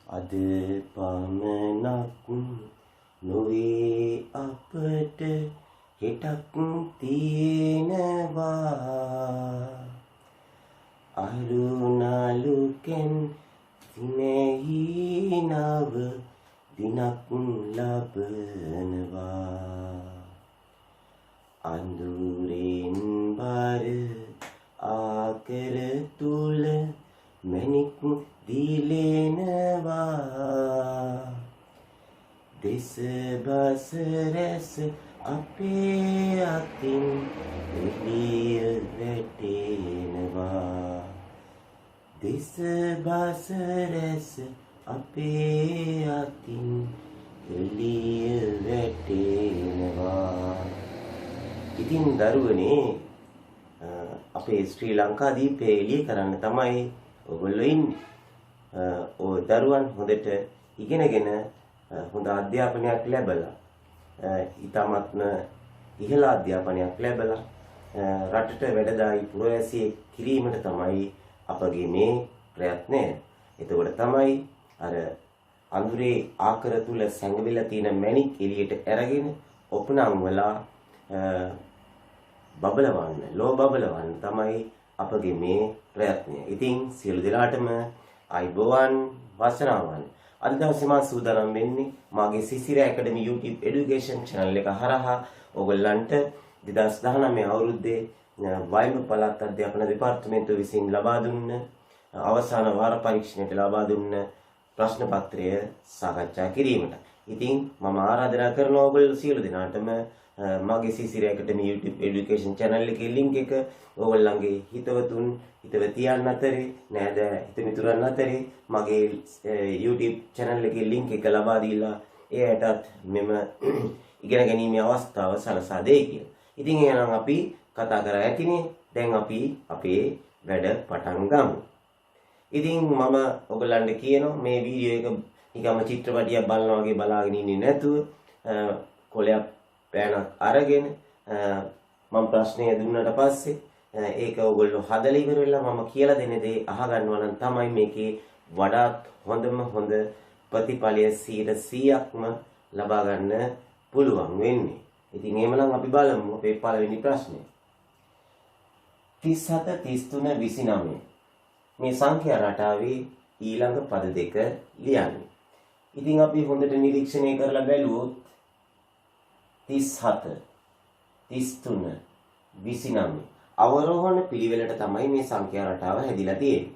අද පමණක් නොවේ අපට හෙටක් තියෙනවා අරුණලුකෙන් සිනෙහි නව දිනක් ලබනවා අඳුරෙන් බර ආකර තුල මැණික් දිලෙනවා දෙස බස රැස අපේ අතින් එළිය වැටෙනවා දෙස බස රැස අපේ අතින් එළිය වැටෙනවා ඉතින් දරුවනේ අපේ ශ්‍රී ලංකා දීපේ එළිය කරන්න තමයි ඔයගොල්ලෝ ඉන්නේ ඔය දරුවන් හොඳට ඉගෙනගෙන හොඳ අධ්‍යාපනයක් ලැබලා ඊටමත්ම ඉහළ අධ්‍යාපනයක් ලැබලා රටට වැඩදායි පුරවැසියෙක් කිරීමට තමයි අපගේ මේ ප්‍රයත්නය. එතකොට තමයි අර අඳුරේ ආකර තුල සැඟවිලා තියෙන මැණික් එළියට අරගෙන ඔපනම් වලා බබලවන්න, ලෝ බබලවන්න තමයි අපගේ මේ ප්‍රයත්නය. ඉතින් සියලු දෙනාටම අයිබෝවන් වාසනාවන්. අද දවසේ මම සූදානම් වෙන්නේ මාගේ සිසිර ඇකඩමි YouTube education channel එක හරහා ඔයගොල්ලන්ට 2019 අවුරුද්දේ වයිම පළාත් අධ්‍යාපන දෙපාර්තමේන්තුව විසින් ලබා දුන්න අවසාන වාර පරීක්ෂණයට ලබා දුන්න ප්‍රශ්න පත්‍රය සාකච්ඡා කිරීමට. ඉතින් මම ආරාධනා කරනවා ඔයගොල්ලෝ සියලු දෙනාටම මාගේ සිසිර ඇකඩමි YouTube education channel එකේ link එක ඔයගොල්ලන්ගේ හිතවතුන් හිතවතියන් අතරේ නේද හිතමිතුරන් අතරේ මගේ YouTube channel එකේ link එක ලබා දීලා එයටත් මෙම ඉගෙන ගැනීමේ අවස්ථාව සලසා දෙයි කියලා. ඉතින් එහෙනම් අපි කතා කරා ඇතිනේ. දැන් අපි අපේ වැඩ පටන් ගමු. ඉතින් මම ඔයගොල්ලන්ට කියනවා මේ වීඩියෝ එක නිකම්ම චිත්‍රපටියක් බලනවා වගේ බලාගෙන ඉන්නේ නැතුව කොලයක් පෑනක් අරගෙන මම ප්‍රශ්නය දුන්නට පස්සේ ඒක ඔයගොල්ලෝ හදලා ඉවර වෙලා මම කියලා දෙන දේ අහගන්නවා නම් තමයි මේකේ වඩාත් හොඳම හොඳ ප්‍රතිඵලය 100%ක්ම ලබා ගන්න පුළුවන් වෙන්නේ. ඉතින් එහෙමනම් අපි බලමු අපේ පළවෙනි ප්‍රශ්නය. 37 33 29 මේ සංඛ්‍යා රටාවේ ඊළඟ පද දෙක ලියන්න. ඉතින් අපි හොඳට නිරීක්ෂණය කරලා බැලුවොත් 37 33 29 අවරෝහණ පිළිවෙලට තමයි මේ සංඛ්‍යා රටාව හැදිලා තියෙන්නේ.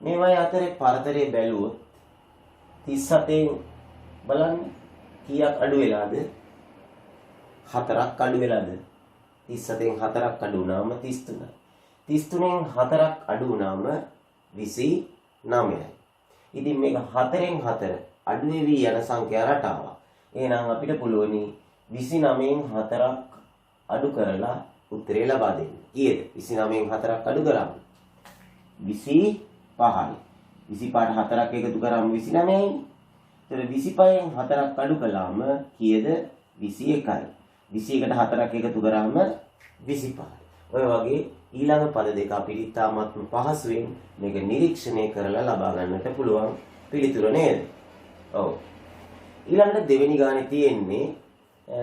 මේවයි අතරේ පරතරය බැලුවොත් 37න් බලන්න කීයක් අඩු වෙලාද? 4ක් අඩු වෙලාද? 37න් 4ක් අඩු වුණාම 33යි. 33න් 4ක් අඩු වුණාම 29යි. ඉතින් මේක 4න් 4 අඩු වෙවි යන සංඛ්‍යා රටාවක්. එහෙනම් අපිට පුළුවනි 29න් 4ක් අඩු කරලා උත්තරේ ලබා දෙන්න. කීයද? 29න් 4ක් අඩු කරාම 25යි. 25ට 4ක් එකතු කරාම 29යි. ඒතර 25න් 4ක් අඩු කළාම කීයද? 21යි. 21ට 4ක් එකතු කරාම 25යි. ඔය වගේ ඊළඟ පද දෙක අපිට ඉතාමත්ම පහසුවෙන් මේක නිරීක්ෂණය කරලා ලබා ගන්නට පුළුවන් පිළිතුර නේද? ඔව්. ඊළඟට දෙවෙනි ගානේ තියෙන්නේ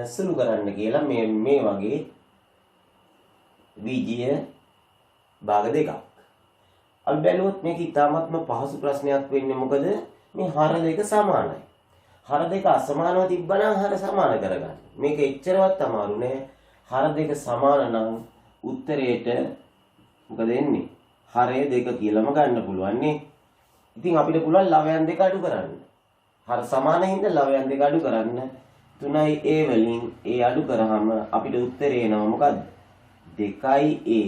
සුළු කරන්න කියලා මේ වගේ බීජීය භාග දෙකක්. අපි බැලුවොත් මේක ඉතාමත්ම පහසු ප්‍රශ්නයක් වෙන්නේ මොකද මේ හර දෙක සමානයි. හර දෙක අසමානව තිබ්බනම් හර සමාන කරගන්න. මේක එච්චරවත් අමාරු නෑ. හර දෙක සමාන නම් උත්තරේට මොකද එන්නේ? හරය දෙක කියලාම ගන්න පුළුවන් නේ. ඉතින් අපිට පුළුවන් ලවයන් දෙක අඩු කරන්න. හර සමාන හින්දා ලවයන් දෙක අඩු කරන්න. 3යි a වලින් a අඩු කරාම අපිට උත්තරේ එනවා මොකද්ද? 2යි a.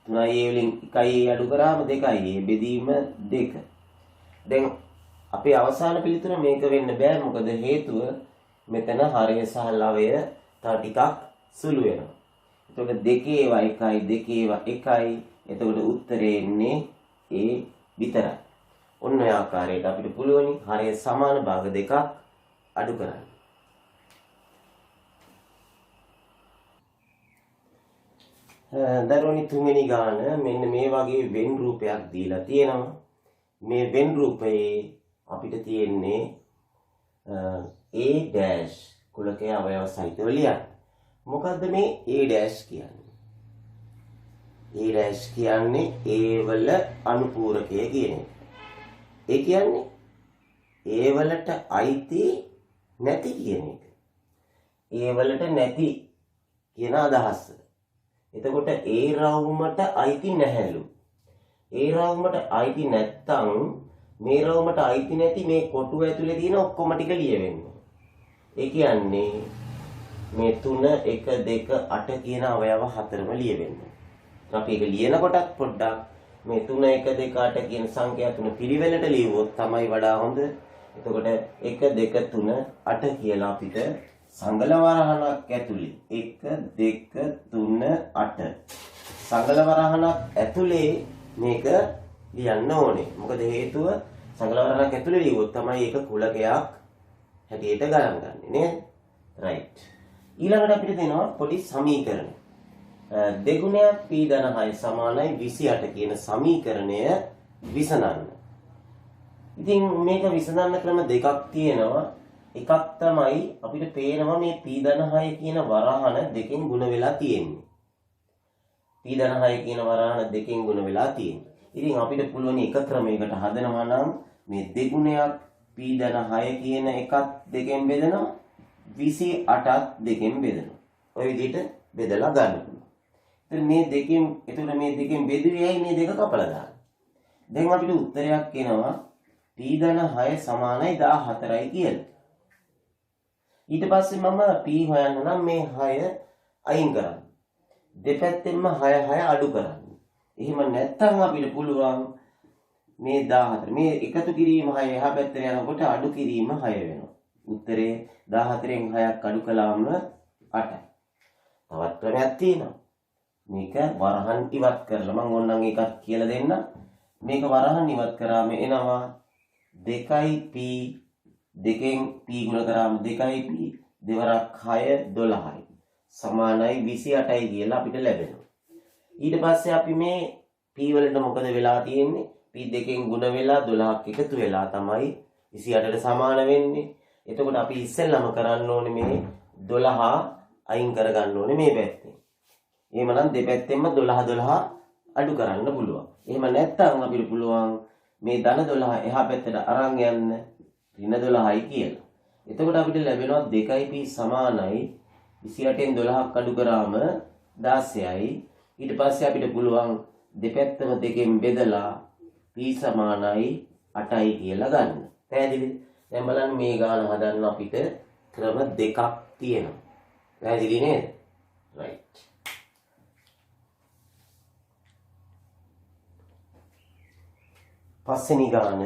3යි a වලින් 1යි a අඩු කරාම 2යි a බෙදීම 2. දැන් අපේ අවසාන පිළිතුර මේක වෙන්න බෑ මොකද හේතුව මෙතන හරය සහ ලවය තව ටිකක් සුළු වෙනවා. එතකොට 2 ඒවා 1යි 2 ඒවා 1යි. එතකොට උත්තරේ එන්නේ a විතරයි. ඔන්න ඔය ආකාරයට අපිට පුළුවනි හරය සමාන භාග දෙකක් අඩු කරන්න. දරුවනි තුන්වෙනි ගාන මෙන්න මේ වගේ වෙන් රූපයක් දීලා තියෙනවා. මේ වෙන් රූපයේ අපිට තියෙන්නේ A' කුලකයේ අවයව සහිතව ලියන්න. මොකද්ද මේ A' කියන්නේ? A' කියන්නේ A වල අනුපූරකය කියන එක. ඒ කියන්නේ A වලට අයිති නැති කියන එක. A වලට නැති කියන අදහස. එතකොට A රවුමට අයිති නැහැලු. A රවුමට අයිති නැත්තම් මේ රවුමට අයිති නැති මේ කොටුව ඇතුලේ තියෙන ඔක්කොම ටික ලියවෙන්න. ඒ කියන්නේ මේ 3 1 2 8 කියන අවයව හතරම ලියවෙන්න. අපි ඒක ලියනකොටත් පොඩ්ඩක් මේ 3 1 2 8 කියන සංඛ්‍යා තුන පිළිවෙලට ලියුවොත් තමයි වඩා හොඳ. එතකොට 1 2 3 8 කියලා අපිට සංගල වරහණක් ඇතුලේ 1 2 3 8 සංගල වරහණක් ඇතුලේ මේක ලියන්න ඕනේ. මොකද හේතුව සංගල වරහණක් ඇතුලේ ලියුවොත් තමයි ඒක කුලකයක් හැටියට ගණන් ගන්නේ නේද? රයිට්. ඊළඟට අපිට දෙනවා පොඩි සමීකරණ. දෙගුණයක් p ධන 6 සමානයි 28 කියන සමීකරණය විසඳන්න. ඉතින් මේක විසඳන්න ක්‍රම දෙකක් තියෙනවා. එකක් තමයි අපිට පේනවා මේ p ධන 6 කියන වරහණ දෙකෙන් ගුණ වෙලා තියෙන්නේ. p ධන 6 කියන වරහණ දෙකෙන් ගුණ වෙලා තියෙන්නේ. ඉතින් අපිට පුළුවන් එක ක්‍රමයකට හදනවා නම් මේ දෙගුණයක් p ධන 6 කියන එකත් දෙකෙන් බෙදනවා 28ත් දෙකෙන් බෙදනවා. ඔය විදිහට බෙදලා ගන්න පුළුවන්. ඉතින් මේ දෙකෙන් බෙදුවේයි මේ දෙක කපලා දාන්න. දැන් අපිට උත්තරයක් එනවා p ධන 6 සමානයි 14යි කියලා. ඊට පස්සේ මම p හොයන්න නම් මේ 6 අයින් කරන්න. දෙපැත්තෙන්ම 6 6 අඩු කරන්න. එහෙම නැත්නම් අපිට පුළුවන් මේ 14 මේ එකතු කිරීම 6 එහා පැත්තට යනකොට අඩු කිරීම 6 වෙනවා. උත්තරේ 14න් 6ක් අඩු කළාම 8යි. තවත් ක්‍රමයක් තියෙනවා. මේක වරහන් ඉවත් කරලා මම ඕනනම් එකක් කියලා දෙන්න. මේක වරහන් ඉවත් කරාම එනවා 2p දෙකෙන් p ගුණ කරාම 2p දෙවරක් 6 12යි සමානයි 28යි කියලා අපිට ලැබෙනවා. ඊට පස්සේ අපි මේ p වලට මොකද වෙලා තියෙන්නේ? p දෙකෙන් ගුණ වෙලා 12ක් එකතු වෙලා තමයි 28ට සමාන වෙන්නේ. එතකොට අපි ඉස්සෙල්ලම කරන්න ඕනේ මේ 12 අයින් කරගන්න ඕනේ මේ පැත්තෙන්. එහෙමනම් දෙපැත්තෙන්ම 12 12 අඩු කරන්න පුළුවන්. එහෙම නැත්නම් අපිට පුළුවන් මේ ධන 12 එහා පැත්තට අරන් යන්න ඍණ 12යි කියලා. එතකොට අපිට ලැබෙනවා 2p සමානයි 28න් 12ක් අඩු කරාම 16යි. ඊට පස්සේ අපිට පුළුවන් දෙපැත්තම දෙකෙන් බෙදලා p සමානයි 8යි කියලා ගන්න. පැහැදිලිද? දැන් බලන්න මේ ගාන හදන්න අපිට ක්‍රම දෙකක් තියෙනවා. පැහැදිලි නේද? right. පස්වෙනි ගාන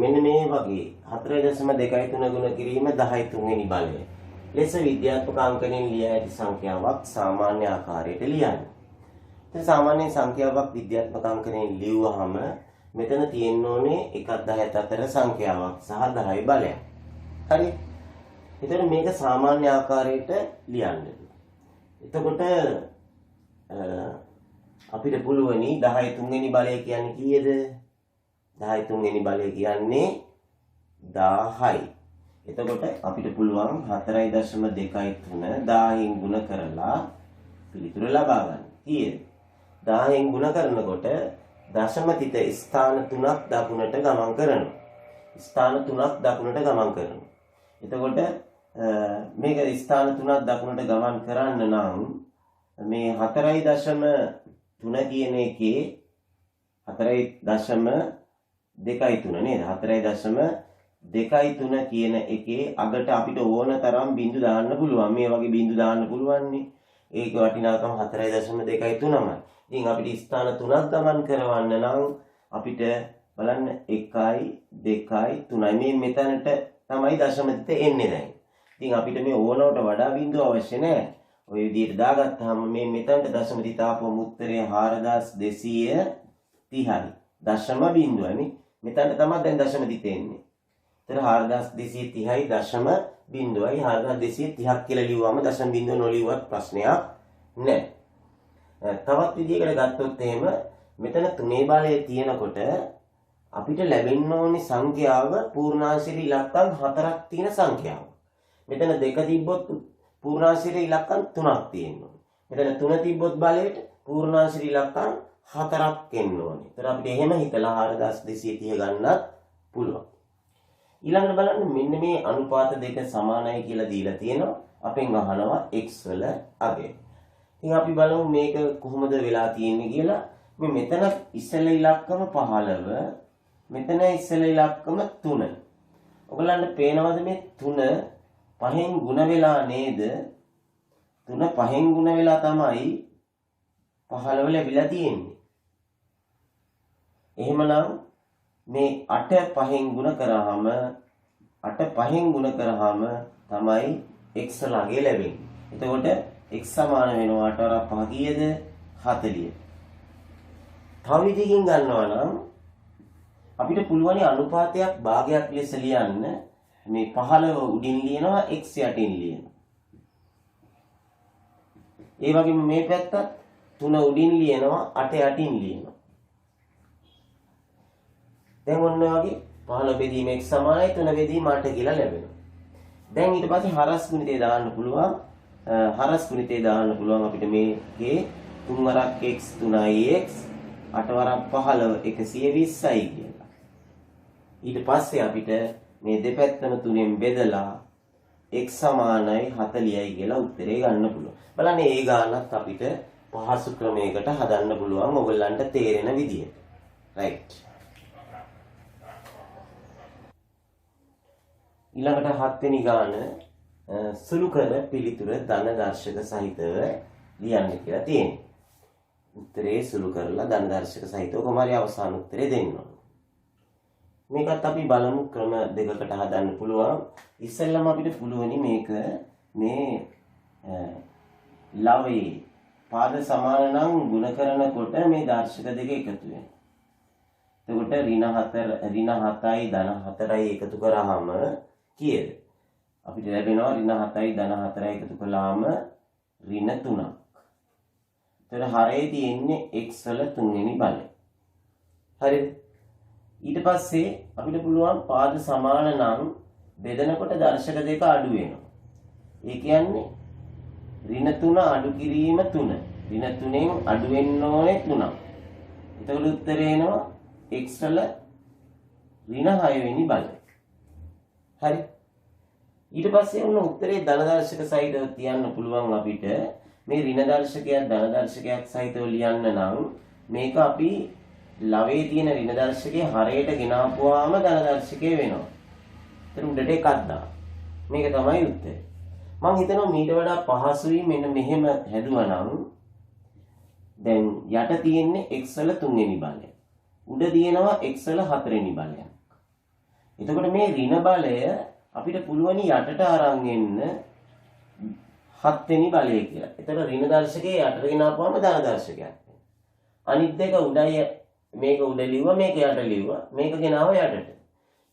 මෙන්න මේ වගේ 4.23 ගුණ කිරීම 13 වෙනි බලය. ලෙස විද්‍යාත්මක අංකණයෙන් ලියා ඇති සංඛ්‍යාවක් සාමාන්‍ය ආකාරයට ලියන්න. ඉතින් සාමාන්‍ය සංඛ්‍යාවක් විද්‍යාත්මක අංකණයෙන් ලියුවාම මෙතන තියෙන්න ඕනේ 1.10 අතර සංඛ්‍යාවක් සහ 10 බලයක්. හරි. එතකොට මේක සාමාන්‍ය ආකාරයට ලියන්න. එතකොට අපිට පුළුවනි 10 3 වෙනි බලය කියන්නේ කීයද? 10 3 වෙනි බලය කියන්නේ 1000යි. එතකොට අපිට පුළුවන් 4.23 1000න් ගුණ කරලා පිළිතුර ලබා ගන්න. කීයද? 1000න් ගුණ කරනකොට දශම තිත ස්ථාන 3ක් දකුණට ගමන් කරනවා. ස්ථාන 3ක් දකුණට ගමන් කරනවා. එතකොට මේක ස්ථාන 3ක් දකුණට ගමන් කරන්න නම් මේ 4.3 කියන එකේ 4.23 නේද? 4.23 කියන එකේ අගට අපිට ඕන තරම් බිංදු දාන්න පුළුවන්. මේ වගේ බිංදු දාන්න පුළුවන් නේ. ඒක වටිනාකම 4.23මයි. ඉතින් අපිට ස්ථාන 3ක් ගමන් කරවන්න නම් අපිට බලන්න 1යි 2යි 3යි මේ මෙතනට තමයි දශම තිත එන්නේ දැන්. ඉතින් අපිට මේ ඕනවට වඩා බිංදු අවශ්‍ය නැහැ. ඔය විදිහට දාගත්තාම මේ මෙතනට දශම තිත ආපුවම උත්තරේ 4230යි. දශම බිංදුවනේ. මෙතනට තමයි දැන් දශම තිත එන්නේ. ඒතර 4230යි දශම බිංදුවයි 4230ක් කියලා ලියුවාම දශම බිංදුව නොලියුවත් ප්‍රශ්නයක් නැහැ. තවත් විදිහකට ගත්තොත් එහෙම මෙතන 3 බලය තියෙනකොට අපිට ලැබෙන්න ඕනි සංඛ්‍යාව පූර්ණාංශීය ඉලක්කම් 4ක් තියෙන සංඛ්‍යාව. මෙතන 2 තිබ්බොත් පූර්ණාංශීය ඉලක්කම් 3ක් තියෙනවා. මෙතන 3 තිබ්බොත් බලයට පූර්ණාංශීය ඉලක්කම් 4ක් එන්න ඕනේ. ඒතර අපිට එහෙම හිතලා 4230 ගන්නත් පුළුවන්. ඊළඟට බලන්න මෙන්න මේ අනුපාත දෙක සමානයි කියලා දීලා තියෙනවා. අපෙන් අහනවා x වල අගය. ඉතින් අපි බලමු මේක කොහොමද වෙලා තියෙන්නේ කියලා. මේ මෙතන ඉස්සෙල්ල ඉලක්කම 15, මෙතන ඉස්සෙල්ල ඉලක්කම 3. ඔයගලන්ට පේනවද මේ 3 5න් ගුණ වෙලා නේද? 3 5න් ගුණ වෙලා තමයි 15 ලැබිලා තියෙන්නේ. එහෙමනම් මේ 8 5න් ගුණ කරාම 8 5න් ගුණ කරාම තමයි x ළඟේ ලැබෙන්නේ. එතකොට x සමාන වෙනවා 8 වරක් 5 කීයද? 40. තව විදිහකින් ගන්නවා නම් අපිට පුළුවන් අනුපාතයක් භාගයක් ලෙස ලියන්න. මේ 15 උඩින් ලියනවා x යටින් ලියනවා. ඒ වගේම මේ පැත්තත් 3 උඩින් ලියනවා 8 යටින් ලියනවා. දැන් ඔන්න වගේ 15 බෙදීම x සමානයි 3 බෙදීම 8 කියලා ලැබෙනවා. දැන් ඊට පස්සේ හරස් ගුණිතය දාන්න පුළුවන්. හරස් ගුණිතය දාන්න පුළුවන් අපිට මේකේ 3 වරක් x 3යි x 8 වරක් 15 120යි කියලා. ඊට පස්සේ අපිට මේ දෙපැත්තම 3ෙන් බෙදලා x සමානයි 40යි කියලා උත්තරේ ගන්න පුළුවන්. බලන්න ඒ ගානත් අපිට පහසු ක්‍රමයකට හදන්න පුළුවන් ඔයගලන්ට තේරෙන විදිහට. right. ඊළඟට 7 වෙනි ගාන සුළු කර පිළිතුර ධන දර්ශක සහිතව ලියන්න කියලා තියෙනවා. උත්තරේ සුළු කරලා ධන දර්ශක සහිතව කොහොමරි අවසාන උත්තරේ දෙන්න ඕන. මේකත් අපි බලමු ක්‍රම දෙකකට හදන්න පුළුවන්. ඉස්සෙල්ලම අපිට පුළුවනි මේක මේ ලවයේ පාද සමාන නම් ගුණ කරනකොට මේ දර්ශක දෙක එකතු වෙනවා. එතකොට ඍණ 7යි ධන 4යි එකතු කරාම කීයද? අපිට ලැබෙනවා ඍණ 7යි ධන 4යි එකතු කළාම ඍණ 3ක්. එතකොට හරේ තියෙන්නේ x වල 3 වෙනි බලය. හරිද? ඊට පස්සේ අපිට පුළුවන් පාද සමාන නම් බෙදනකොට දර්ශක දෙක අඩු වෙනවා. ඒ කියන්නේ ඍණ 3 අඩු කිරීම 3. ඍණ 3ෙන් අඩු වෙන්න ඕනේ 3ක්. එතකොට උත්තරේ එනවා x වල ඍණ 6 වෙනි බලය. හරි. ඊට පස්සේ ඔන්න උත්තරේ ධන දර්ශක සහිතව තියන්න පුළුවන් අපිට. මේ ඍණ දර්ශකයක් ධන දර්ශකයක් සහිතව ලියන්න නම් මේක අපි ලවයේ තියෙන ඍණ දර්ශකයේ හරයට ගෙනාපුවාම ධන දර්ශකය වෙනවා. ඒතර උඩට එකක් දාන්න. මේක තමයි උත්තරේ. මම හිතනවා මීට වඩා පහසුයි මෙන්න මෙහෙම හැදුවා නම් දැන් යට තියෙන්නේ x වල 3 වෙනි බලය. උඩ තියෙනවා x වල 4 වෙනි බලයක්. එතකොට මේ ඍණ බලය අපිට පුළුවනි යටට අරන් එන්න 7 වෙනි බලය කියලා. එතකොට ඍණ දර්ශකයේ යටට ගෙනාපුවම ධන දර්ශකයක් වෙනවා. අනිත් දෙක උඩයි මේක උඩ ලිව්වා මේක යට ලිව්වා මේක ගෙනාව යටට.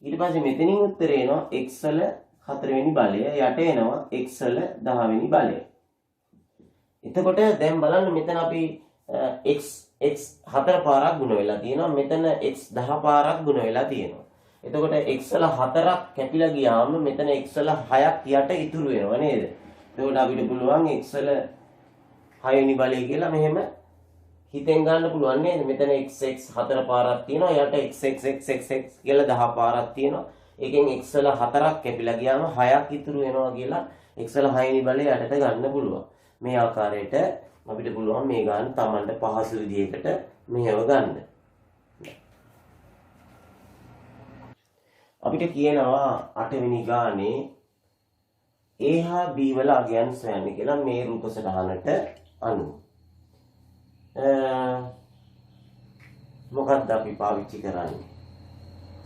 ඊට පස්සේ මෙතනින් උත්තරේ එනවා x වල 4 වෙනි බලය යට එනවා x වල 10 වෙනි බලය. එතකොට දැන් බලන්න මෙතන අපි x 4 පාරක් ගුණ වෙලා තියෙනවා. මෙතන x 10 පාරක් ගුණ වෙලා තියෙනවා. එතකොට x වල 4ක් කැපිලා ගියාම මෙතන x වල 6ක් යට ඉතුරු වෙනවා නේද? එතකොට අපිට පුළුවන් x වල 6 වෙනි බලය කියලා මෙහෙම හිතෙන් ගන්න පුළුවන් නේද? මෙතන x 4 පාරක් තියෙනවා යට x කියලා 10 පාරක් තියෙනවා. ඒකෙන් x වල 4ක් කැපිලා ගියාම 6ක් ඉතුරු වෙනවා කියලා x වල 6 වෙනි බලය යටට ගන්න පුළුවන්. මේ ආකාරයට අපිට පුළුවන් මේ ගාන Tamanට පහසු විදිහකට මෙහෙව ගන්න. අපිට කියනවා 8 වෙනි ගානේ A හා B වල අගයන් සොයන්න කියලා මේ රූප සටහනට අනුව. මොකක්ද අපි පාවිච්චි කරන්නේ?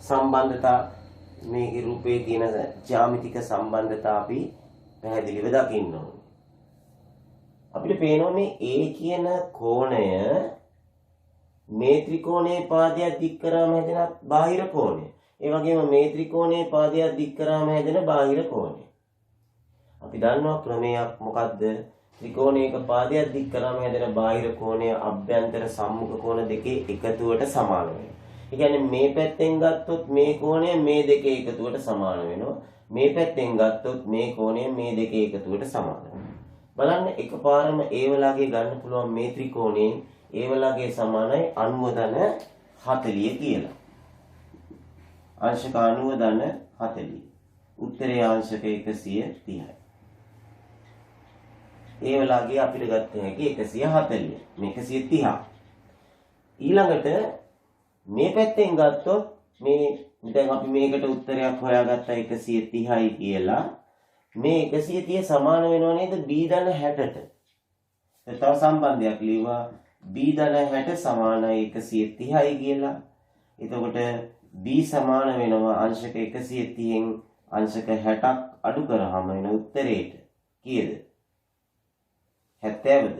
සම්බන්ධතා මේ රූපේ තියෙන ජ්‍යාමිතික සම්බන්ධතා අපි පැහැදිලිව දකින්න ඕනේ. අපිට පේනවා මේ A කියන කෝණය මේ ත්‍රිකෝණයේ පාදයක් දික් කරාම හැදෙන බාහිර කෝණය. ඒ වගේම මේ ත්‍රිකෝණයේ පාදයක් දික් කරාම හැදෙන බාහිර කෝණය. අපි දන්නවා ක්‍රමයක් මොකද්ද? ත්‍රිකෝණයක පාදයක් දික් කරාම හැදෙන බාහිර කෝණය අභ්‍යන්තර සම්මුඛ කෝණ දෙකේ එකතුවට සමාන වෙනවා. ඒ කියන්නේ මේ පැත්තෙන් ගත්තොත් මේ කෝණය මේ දෙකේ එකතුවට සමාන වෙනවා. මේ පැත්තෙන් ගත්තොත් මේ කෝණය මේ දෙකේ එකතුවට සමාන වෙනවා. බලන්න එකපාරම ඒ වලාගේ ගන්න පුළුවන් මේ ත්‍රිකෝණයෙන් ඒ වලාගේ සමානයි 90 කියලා. අංශක 90 උත්තරේ අංශක 130යි. ඒ වලාගේ අපිට ගත්ත හැකි 140. මේ 130. ඊළඟට මේ පැත්තෙන් ගත්තොත් මේ දැන් අපි මේකට උත්තරයක් හොයාගත්තා 130යි කියලා. මේ 130 සමාන වෙනව නේද b ධන 60ට. තව සම්බන්ධයක් ලියුවා b ධන 60 සමානයි 130යි කියලා. එතකොට b සමාන වෙනවා අංශක 130න් අංශක 60ක් අඩු කරාම එන උත්තරේට කීයද? 70ද?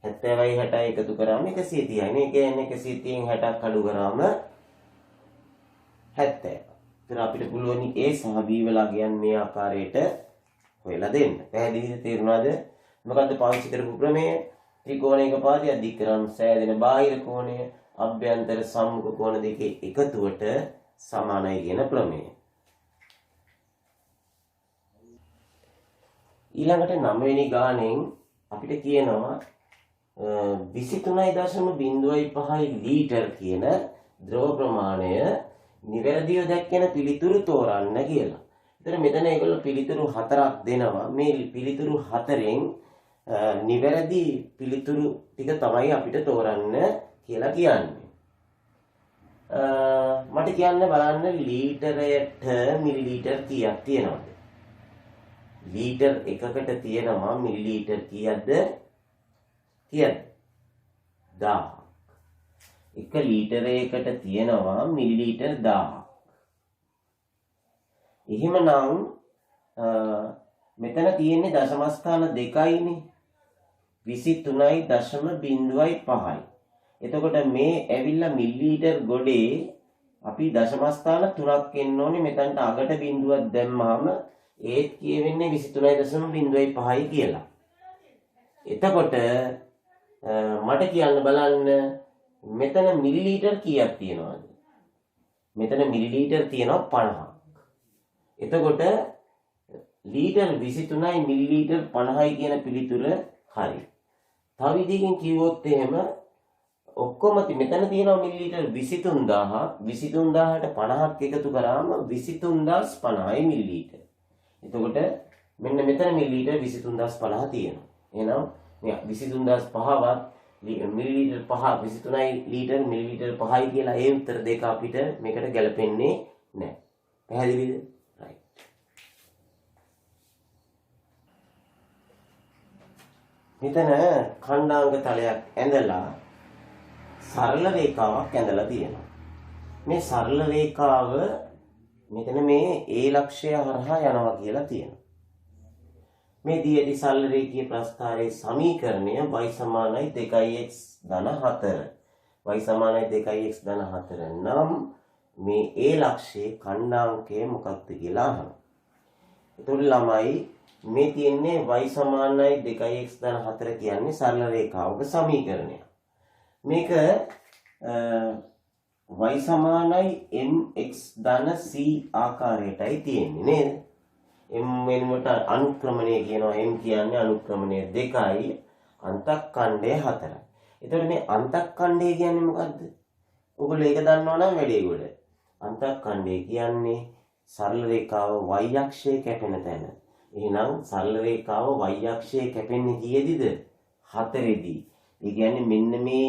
70යි 60යි එකතු කරාම 130යි නේ. ඒ කියන්නේ 130න් 60ක් අඩු කරාම 70. ඒතර අපිට පුළුවන් A සහ B වලා කියන්නේ මේ ආකාරයට හොයලා දෙන්න. පැහැදිලිද? තේරුණාද? මොකද්ද පාවිච්චි කරපු ක්‍රමය? ත්‍රිකෝණයක පාදයක් දික් කරාම සෑදෙන බාහිර කෝණය අභ්‍යන්තර සම්මුඛ කෝණ දෙකේ එකතුවට සමානයි කියන ප්‍රමේය. ඊළඟට 9 වෙනි ගානෙන් අපිට කියනවා 23.05 ලීටර් කියන ද්‍රව ප්‍රමාණය නිවැරදිව දැක්කෙන පිළිතුරු තෝරන්න කියලා. එතන මෙතන ඒගොල්ලෝ පිළිතුරු 4ක් දෙනවා. මේ පිළිතුරු 4න් නිවැරදි පිළිතුරු ටික තමයි අපිට තෝරන්න කියලා කියන්නේ. මට කියන්න බලන්න ලීටරයට මිලිලීටර් කීයක් තියෙනවද? ලීටර් එකකට තියෙනවා මිලිලීටර් කීයක්ද? 1000ක්. එක ලීටරයකට තියෙනවා මිලිලීටර් 1000ක්. එහෙමනම් මෙතන තියෙන්නේ දශම ස්ථාන දෙකයිනේ. 23.05යි. එතකොට මේ ඇවිල්ලා මිලිලීටර් ගොඩේ අපි දශම ස්ථාන 3ක් එන්න ඕනේ. මෙතනට අගට බිඳුවක් දැම්මම ඒත් කියවෙන්නේ 23.05යි කියලා. එතකොට මට කියන්න බලන්න මෙතන මිලිලීටර් කීයක් තියෙනවද? මෙතන මිලිලීටර් තියෙනවා 50ක්. එතකොට ලීටර් 23යි මිලිලීටර් 50යි කියන පිළිතුර හරි. තව විදිහකින් කිව්වොත් එහෙම ඔක්කොම මෙතන තියෙනවා මිලිලීටර් 23000ක්. 23000ට 50ක් එකතු කරාම 23050යි මිලිලීටර්. එතකොට මෙන්න මෙතන මිලිලීටර් 23050 තියෙනවා. එහෙනම් මේ 23005වත් මිලිලීටර් 5 23යි ලීටර් මිලිලීටර් 5යි කියලා ඒ උත්තර දෙක අපිට මේකට ගැලපෙන්නේ නැහැ. පැහැදිලිද? right. මෙතන ඛණ්ඩාංග තලයක් ඇඳලා සරල රේඛාවක් ඇඳලා තියෙනවා. මේ සරල රේඛාව මෙතන මේ A ලක්ෂය හරහා යනවා කියලා තියෙනවා. මේ දී ඇති සරල රේඛීය ප්‍රස්ථාරයේ සමීකරණය y සමානයි 2x ධන 4. y සමානයි 2x ධන 4 නම් මේ A ලක්ෂයේ ඛණ්ඩාංකය මොකක්ද කියලා අහනවා. එතකොට ළමයි මේ තියෙන්නේ y සමානයි 2x ධන 4 කියන්නේ සරල රේඛාවක සමීකරණය. මේක y සමානයි mx ධන c ආකාරයටයි තියෙන්නේ නේද? m වෙනුවට අනුක්‍රමණය කියනවා. m කියන්නේ අනුක්‍රමණය 2යි අන්තක්ඛණ්ඩය 4යි. එතකොට මේ අන්තක්ඛණ්ඩය කියන්නේ මොකද්ද? ඔයගොල්ලෝ ඒක දන්නවා නම් වැඩේ ගොඩ. අන්තක්ඛණ්ඩය කියන්නේ සරල රේඛාව y අක්ෂයේ කැපෙන තැන. එහෙනම් සරල රේඛාව y අක්ෂයේ කැපෙන්නේ කීයේදීද? 4ේදී. ඒ කියන්නේ මෙන්න මේ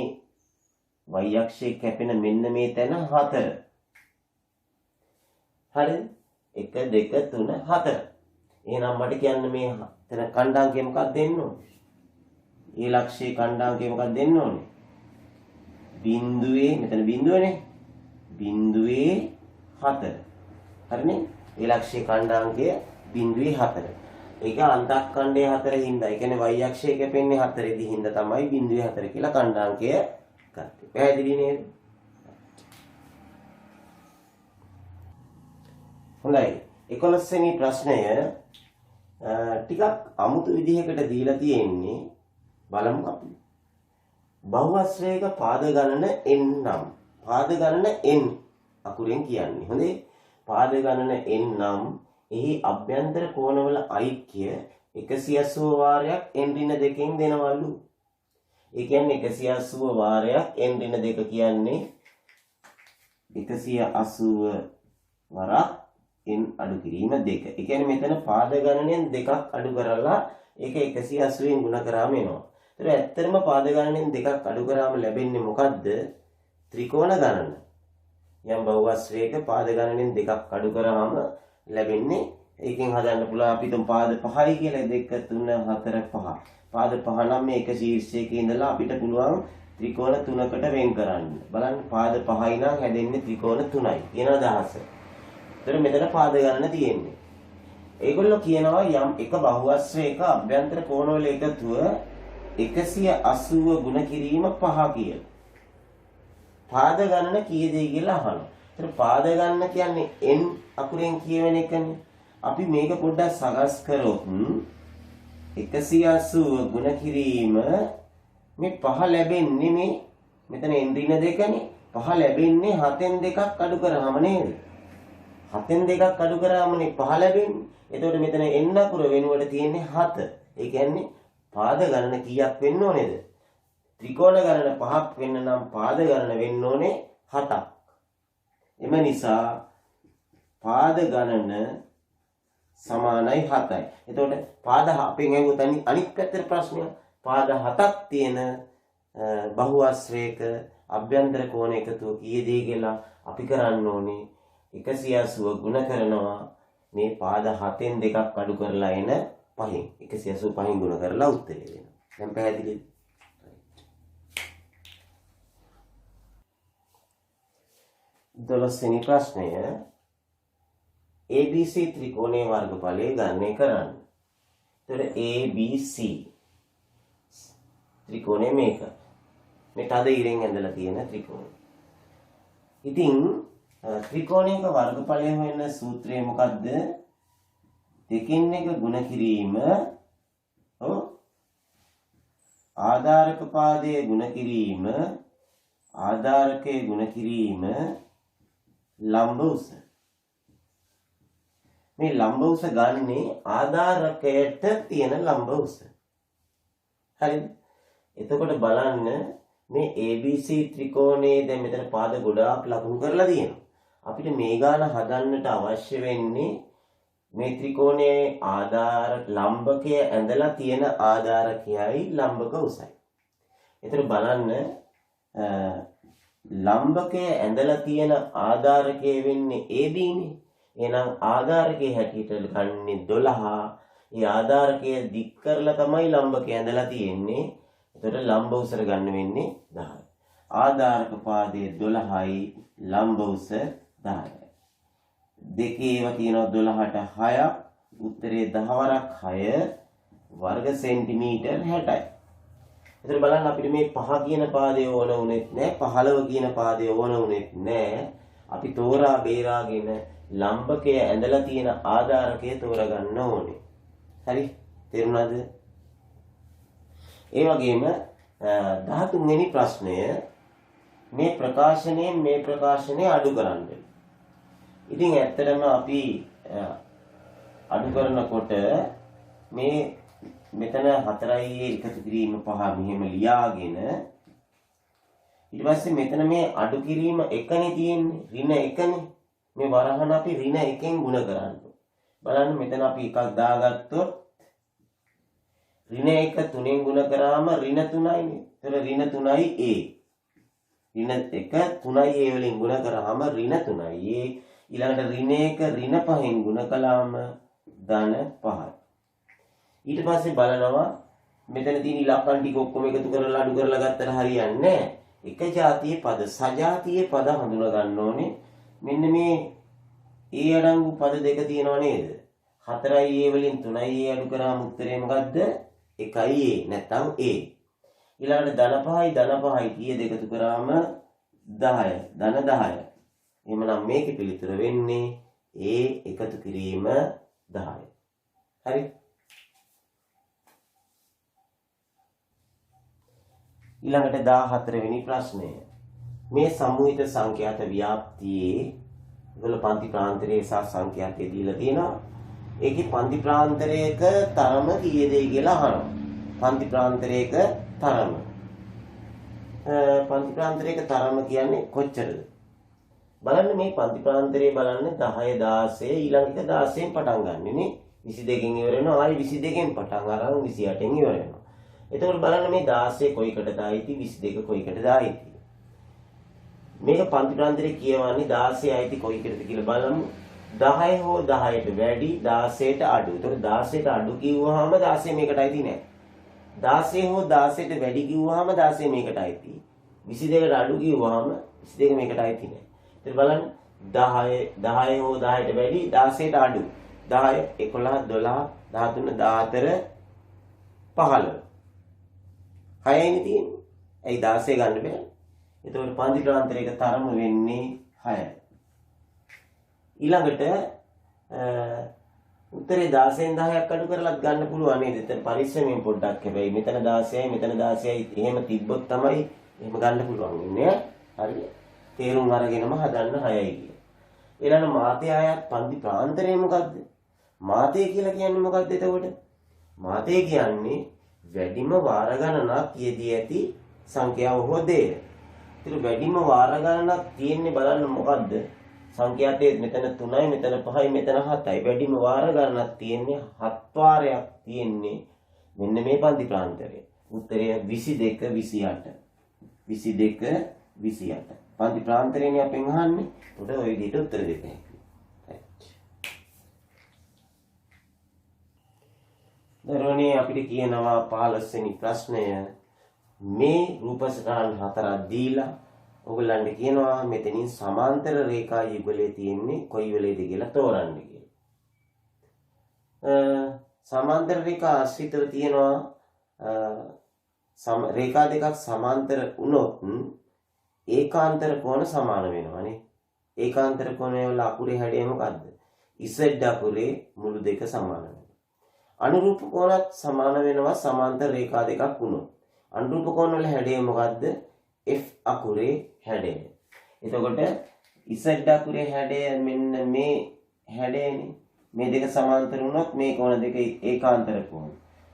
y අක්ෂයේ කැපෙන මෙන්න මේ තැන 4. හරිද? 1 2 3 4. එහෙනම් මට කියන්න මේ තැන ඛණ්ඩාංකය මොකක්ද දෙන්න ඕනේ? ඒ ලක්ෂයේ ඛණ්ඩාංකය මොකක්ද දෙන්න ඕනේ? බිඳුවේ මෙතන බිඳුවනේ. බිඳුවේ 4. හරිනේ? ඒ ලක්ෂයේ ඛණ්ඩාංකය බිඳුවේ 4. ඒක අන්තක්ඛණ්ඩයේ 4 හින්දා. ඒ කියන්නේ y අක්ෂයේ කැපෙන්නේ 4 දී හින්දා තමයි බිඳුවේ 4 කියලා ඛණ්ඩාංකය ගත්තේ. පැහැදිලි නේද? හොඳයි. 11 වෙනි ප්‍රශ්නය ටිකක් අමුතු විදිහකට දීලා තියෙන්නේ. බලමු අපි. බහුවස්ත්‍රයක පාද ගණන n නම්. පාද ගණන n අකුරෙන් කියන්නේ. හොඳේ. පාද ගණන n නම් එහි අභ්‍යන්තර කෝණවල ඓක්‍ය 180 වාරයක් n ඍණ 2කින් දෙනවලු. ඒ කියන්නේ 180 වාරයක් n ඍණ 2 කියන්නේ 180 වරක් n අඩු කිරීම 2. ඒ කියන්නේ මෙතන පාද ගණනෙන් 2ක් අඩු කරලා ඒක 180ෙන් ගුණ කරාම එනවා. ඒතර ඇත්තටම පාද ගණනෙන් 2ක් අඩු කරාම ලැබෙන්නේ මොකද්ද? ත්‍රිකෝණ ගණන. යම් බහුවස්ත්‍රයක පාද ගණනෙන් 2ක් අඩු කරාම ලැබෙන්නේ ඒකෙන් හදන්න පුළුවන් අපි තුන් පාද 5යි කියලා 2 3 4 5. පාද 5 නම් මේ එක ශීර්ෂයක ඉඳලා අපිට පුළුවන් ත්‍රිකෝණ 3කට වෙන් කරන්න. බලන්න පාද 5යි නම් හැදෙන්නේ ත්‍රිකෝණ 3යි කියන අදහස. ඒතර මෙතන පාද ගණන තියෙන්නේ. ඒගොල්ලෝ කියනවා යම් එක බහුවස්ත්‍රයක අභ්‍යන්තර කෝණවල එකතුව 180 ගුණ කිරීම 5 කියලා. පාද ගණන කීයද කියලා අහනවා. ඒතර පාද ගණන කියන්නේ n අකුරෙන් කියවෙන එකනේ. අපි මේක පොඩ්ඩක් සකස් කරොත් 180 ගුණ කිරීම මේ 5 ලැබෙන්නේ මේ මෙතන n ඍණ 2නේ. 5 ලැබෙන්නේ 7න් 2ක් අඩු කරාම නේද? 7න් 2ක් අඩු කරාමනේ 5 ලැබෙන්නේ. එතකොට මෙතන n අකුර වෙනුවට තියෙන්නේ 7. ඒ කියන්නේ පාද ගණන කීයක් වෙන්න ඕනේද? ත්‍රිකෝණ ගණන 5ක් වෙන්න නම් පාද ගණන වෙන්න ඕනේ 7ක්. එම නිසා පාද ගණන සමානයි 7යි. එතකොට පාද අපෙන් ඇහුවොත් අනිත් පැත්තේ ප්‍රශ්නය පාද 7ක් තියෙන බහුවස්ත්‍රයක අභ්‍යන්තර කෝණ එකතුව කීයද කියලා අපි කරන්න ඕනේ 180 ගුණ කරනවා මේ පාද 7න් 2ක් අඩු කරලා එන 5න් 185න් ගුණ කරලා උත්තරය දෙනවා. දැන් පැහැදිලිද? දොළොස්වෙනි ප්‍රශ්නය ABC ත්‍රිකෝණයේ වර්ගඵලය ගණනය කරන්න. එතකොට ABC ත්‍රිකෝණය මේක. මේ තද ඉරෙන් ඇඳලා තියෙන ත්‍රිකෝණය. ඉතින් ත්‍රිකෝණයක වර්ගඵලය හොයන සූත්‍රය මොකද්ද? දෙකින් එක ගුණ කිරීම ආධාරක පාදයේ ගුණ කිරීම ආධාරකයේ ගුණ කිරීම ලම්බ උස. මේ ලම්බ උස ගන්නේ ආධාරකයට තියෙන ලම්බ උස. හරිද? එතකොට බලන්න මේ ABC ත්‍රිකෝණයේ දැන් මෙතන පාද ගොඩාක් ලකුණු කරලා තියෙනවා. අපිට මේ ගාන හදන්නට අවශ්‍ය වෙන්නේ මේ ත්‍රිකෝණයේ ආධාර ලම්බකය ඇඳලා තියෙන ආධාරකයයි ලම්බක උසයි. එතකොට බලන්න ලම්බකයේ ඇඳලා තියෙන ආධාරකයේ වෙන්නේ AB නේ. එහෙනම් ආධාරකයේ හැටියට ගන්නේ 12. ඒ ආධාරකය දික් කරලා තමයි ලම්බකයේ ඇඳලා තියෙන්නේ. එතකොට ලම්බ උසර ගන්න වෙන්නේ 10. ආධාරක පාදයේ 12යි ලම්බ උස 10යි. දෙකේ ඒවා තියෙනවා 12ට 6ක්. උත්තරේ 10 වරක් 6 වර්ග සෙන්ටිමීටර් 60යි. එතන බලන්න අපිට මේ 5 කියන පාදය ඕන උනේත් නැහැ 15 කියන පාදය ඕන උනේත් නැහැ. අපි තෝරා බේරාගෙන ලම්බකය ඇඳලා තියෙන ආධාරකය තෝරගන්න ඕනේ. හරි? තේරුණාද? ඒ වගේම 13 වෙනි ප්‍රශ්නය මේ ප්‍රකාශනයෙන් මේ ප්‍රකාශනය අඩු කරන්න. ඉතින් ඇත්තටම අපි අඩු කරනකොට මේ මෙතන 4යි එකතු කිරීම 5 මෙහෙම ලියාගෙන ඊට පස්සේ මෙතන මේ අඩු කිරීම 1නේ තියෙන්නේ ඍණ 1නේ මේ වරහන අපි ඍණ 1ෙන් ගුණ කරන්න. බලන්න මෙතන අපි එකක් දාගත්තොත් ඍණ 1 3ෙන් ගුණ කරාම ඍණ 3යිනේ. ඒතර ඍණ 3යි a. ඍණ 1 3යි a වලින් ගුණ කරාම ඍණ 3යි a. ඊළඟට ඍණ 1 ඍණ 5ෙන් ගුණ කළාම ධන 5යි. ඊට පස්සේ බලනවා මෙතන තියෙන ඉලක්කම් ටික ඔක්කොම එකතු කරලා අඩු කරලා ගත්තට හරියන්නේ නැහැ. එක જાතියේ පද සජාතියේ පද හඳුනා ගන්න ඕනේ. මෙන්න මේ a අඩංගු පද දෙක තියෙනව නේද? 4යි a වලින් 3යි a අඩු කරාම උත්තරේ මොකද්ද? 1යි a නැත්නම් a. ඊළඟට ධන 5යි කීයද එකතු කරාම 10. ධන 10. එහෙමනම් මේකේ පිළිතුර වෙන්නේ a එකතු කිරීම 10. හරි? ඊළඟට 14 වෙනි ප්‍රශ්නය. මේ සමූහිත සංඛ්‍යාත ව්‍යාප්තියේ ඒගොල්ලෝ පන්ති ප්‍රාන්තරයේ සහ සංඛ්‍යාතය දීලා තියෙනවා. ඒකේ පන්ති ප්‍රාන්තරයක තරම කීයද කියලා අහනවා. පන්ති ප්‍රාන්තරයක තරම. පන්ති ප්‍රාන්තරයක තරම කියන්නේ කොච්චරද? බලන්න මේ පන්ති ප්‍රාන්තරයේ බලන්න 10 16 ඊළඟට 16න් පටන් ගන්නෙ නේ. 22කින් ඉවර වෙනවා. ආයි 22කින් පටන් අරන් 28න් ඉවර වෙනවා. එතකොට බලන්න මේ 16 කොයිකටද ආйти 22 කොයිකටද ආйти. මේක පන්ති ප්‍රාන්තරයේ කියවන්නේ 16 ආйти කොයිකටද කියලා බලමු. 10 හෝ 10ට වැඩි 16ට අඩු. එතකොට 16ට අඩු කිව්වහම 16 මේකට ආйти නෑ. 16 හෝ 16ට වැඩි කිව්වහම 16 මේකට ආйти. 22ට අඩු කිව්වහම 22 මේකට ආйти නෑ. ඉතින් බලන්න 10 හෝ 10ට වැඩි 16ට අඩු. 10 11 12 13 14 15 6යිනේ තියෙන්නේ. ඇයි 16 ගන්න බෑ? එතකොට පන්ති ප්‍රාන්තරයක තරම වෙන්නේ 6යි. ඊළඟට උත්තරේ 16න් 10ක් අඩු කරලත් ගන්න පුළුවන් නේද? එතන පරිස්සමෙන් පොඩ්ඩක් හැබැයි මෙතන 16යි මෙතන 16යි එහෙම තිබ්බොත් තමයි එහෙම ගන්න පුළුවන් වෙන්නේ. හරිද? තේරුම් අරගෙනම හදන්න 6යි කිය. ඊළඟ මාතය ආයත් පන්ති ප්‍රාන්තරය මොකද්ද? මාතය කියලා කියන්නේ මොකද්ද එතකොට? මාතය කියන්නේ වැඩිම වාර ගණනක් යෙදී ඇති සංඛ්‍යාව හෝ දේ. ඒතර වැඩිම වාර ගණනක් තියෙන්නේ බලන්න මොකද්ද? සංඛ්‍යාතයේ මෙතන 3යි මෙතන 5යි මෙතන 7යි. වැඩිම වාර ගණනක් තියෙන්නේ 7 වාරයක් තියෙන්නේ මෙන්න මේ පන්ති ප්‍රාන්තරයේ. උත්තරය 22 28. 22 28. පන්ති ප්‍රාන්තරයනේ අපෙන් අහන්නේ. උඩ ওই විදිහට උත්තර දෙන්න හැකියි. දරුවනේ අපිට කියනවා 15 වෙනි ප්‍රශ්නය මේ රූප සටහන් හතරක් දීලා ඔයගොල්ලන්ට කියනවා මෙතනින් සමාන්තර රේඛා යුගලයේ තියෙන්නේ කොයි වෙලේද කියලා තෝරන්න කියලා. සමාන්තර රේඛා ආශ්‍රිතව තියෙනවා රේඛා දෙකක් සමාන්තර වුණොත් ඒකාන්තර කෝණ සමාන වෙනවානේ. ඒකාන්තර කෝණය වල අකුරේ හැඩය මොකද්ද? Z අකුරේ මුළු දෙක සමාන වෙනවා. අනුරූප කෝණත් සමාන වෙනවා සමාන්තර රේඛා දෙකක් වුණොත්. අනුරූප කෝණ වල හැඩය මොකද්ද? F අකුරේ හැඩය. එතකොට Z අකුරේ හැඩය මෙන්න මේ හැඩයනේ. මේ දෙක සමාන්තර වුණොත් මේ කෝණ දෙක ඒකාන්තර කෝණ.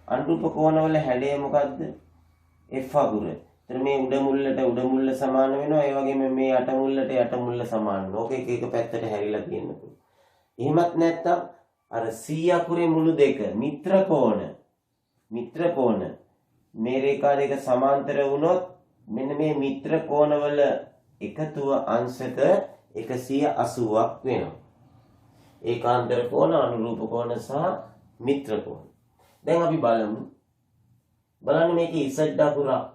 අනුරූප කෝණ වල හැඩය මොකද්ද? F අකුර. එතන මේ උඩ මුල්ල සමාන වෙනවා. ඒ වගේම මේ යට මුල්ල සමාන වෙනවා. ඕක එක පැත්තට හැරිලා තියෙන්න පුළුවන්. එහෙමත් නැත්නම් අර C අකුරේ මුළු දෙක මිත්‍ර කෝණ මේ රේඛා දෙක සමාන්තර වුණොත් මෙන්න මේ මිත්‍ර කෝණවල එකතුව අංශක 180ක් වෙනවා. ඒකාන්තර කෝණ, අනුරූප කෝණ සහ මිත්‍ර කෝණ. දැන් අපි බලමු. බලන්න මේකේ Z අකුරක්.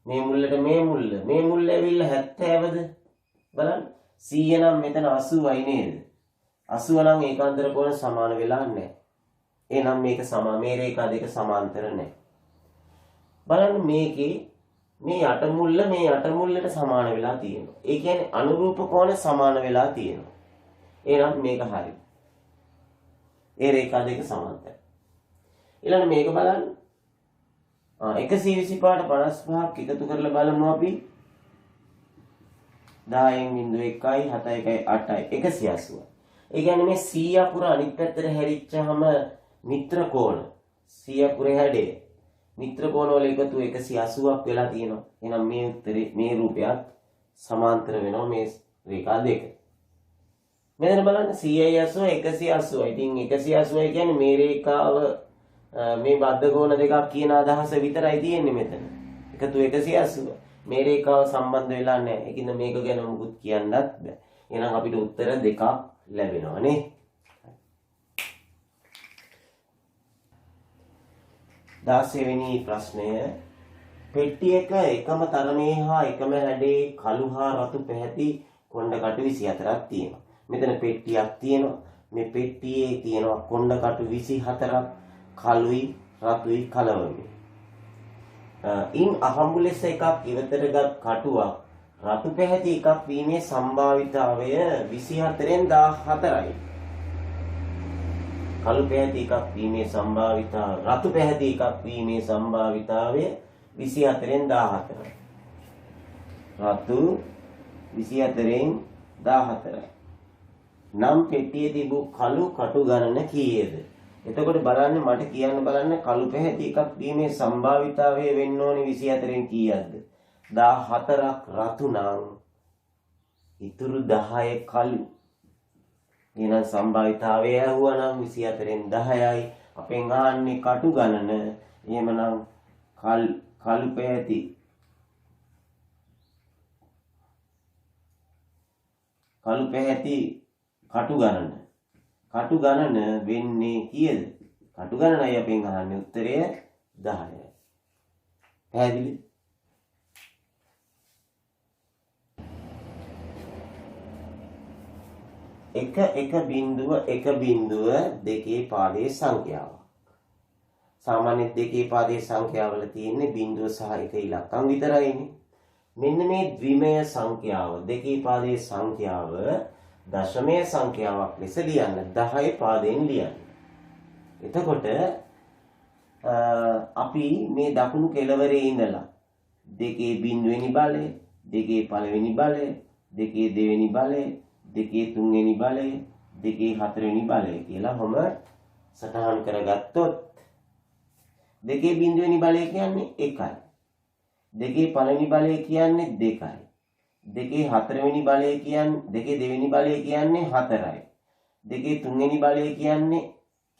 මේ මුල්ලට මේ මුල්ල ඇවිල්ලා 70ද? බලන්න. 100 නම් මෙතන 80යි නේද? 80 නම් ඒකාන්තර කෝණ සමාන වෙලා නැහැ. එහෙනම් මේක මේ රේඛා දෙක සමාන්තර නැහැ. බලන්න මේකේ මේ යට මුල්ලට සමාන වෙලා තියෙනවා. ඒ කියන්නේ අනුරූප කෝණ සමාන වෙලා තියෙනවා. එහෙනම් මේක හරි. ඒ රේඛා දෙක සමාන්තරයි. ඊළඟ මේක බලන්න. 125ට 55ක් එකතු කරලා බලමු අපි. 10න් 1යි 7යි 8යි 180. ඒ කියන්නේ මේ C අකුර අනිත් පැත්තට හැරිච්චාම මිත්‍ර කෝණ C අකුරේ හැඩය මිත්‍ර කෝණ වල එකතු 180ක් වෙලා තියෙනවා. එහෙනම් මේ උත්තරේ මේ රූපයත් සමාන්තර වෙනවා මේ රේඛා දෙක. මෙතන බලන්න 180 180. ඉතින් 180 කියන්නේ මේ රේඛාව මේ බද්ධ කෝණ දෙකක් කියන අදහස විතරයි තියෙන්නේ මෙතන. එකතු 180. මේ රේඛාව සම්බන්ධ වෙලා නැහැ. ඒකින්ද මේක ගැන මුකුත් කියන්නත් බෑ. එහෙනම් අපිට උත්තර දෙකක් ලැබෙනවා නේ. 16 වෙනි ප්‍රශ්නය පෙට්ටියක එකම තරමේ හා එකම හැඩේ කළු හා රතු පැහැති කොණ්ඩ කටු 24ක් තියෙනවා. මෙතන පෙට්ටියක් තියෙනවා. මේ පෙට්ටියේ තියෙනවා කොණ්ඩ කටු 24ක් කළුයි රතුයි කලවමි. ඉන් අහඹු ලෙස එකක් ඉවතටගත් කටුවක් රතු පැහැති එකක් වීමේ සම්භාවිතාවය 24න් 14යි. කළු පැහැති එකක් වීමේ සම්භාවිතාව රතු පැහැති එකක් වීමේ සම්භාවිතාවය 24න් 14යි. රතු 24න් 14යි. නම් පෙට්ටියේ තිබු කළු කටු ගණන කීයද? එතකොට බලන්න මට කියන්න බලන්න කළු පැහැති එකක් දීමේ සම්භාවිතාවය වෙන්න ඕනේ 24න් කීයක්ද? 14ක් රතු නම් ඉතුරු 10 කළු. එහෙනම් සම්භාවිතාවය ඇහුවා නම් 24න් 10යි. අපෙන් අහන්නේ කටු ගණන. එහෙමනම් කළු පැහැති කටු ගණන. කටු ගණන වෙන්නේ කීයද? කටු ගණනයි අපෙන් අහන්නේ උත්තරය 10යි. පැහැදිලි? එක බිඳුව දෙකේ පාදයේ සංඛ්‍යාවක්. සාමාන්‍ය දෙකේ පාදයේ සංඛ්‍යාවල තියෙන්නේ බිඳුව සහ එක ඉලක්කම් විතරයිනේ. මෙන්න මේ ද්විමය සංඛ්‍යාව දෙකේ පාදයේ සංඛ්‍යාව දශමය සංඛ්‍යාවක් ලෙස ලියන්න 10 පාදයෙන් ලියන්න. එතකොට අපි මේ දකුණු කෙළවරේ ඉඳලා දෙකේ බිඳුවෙනි බලය, දෙකේ පළවෙනි බලය, දෙකේ දෙවෙනි බලය, දෙකේ තුන්වෙනි බලය, දෙකේ හතරවෙනි බලය කියලා හැම සටහන් කරගත්තොත් දෙකේ බිඳුවෙනි බලය කියන්නේ 1යි. දෙකේ පළවෙනි බලය කියන්නේ 2යි. දෙකේ හතරවෙනි බලය කියන්නේ දෙකේ දෙවෙනි බලය කියන්නේ 4යි. දෙකේ තුන්වෙනි බලය කියන්නේ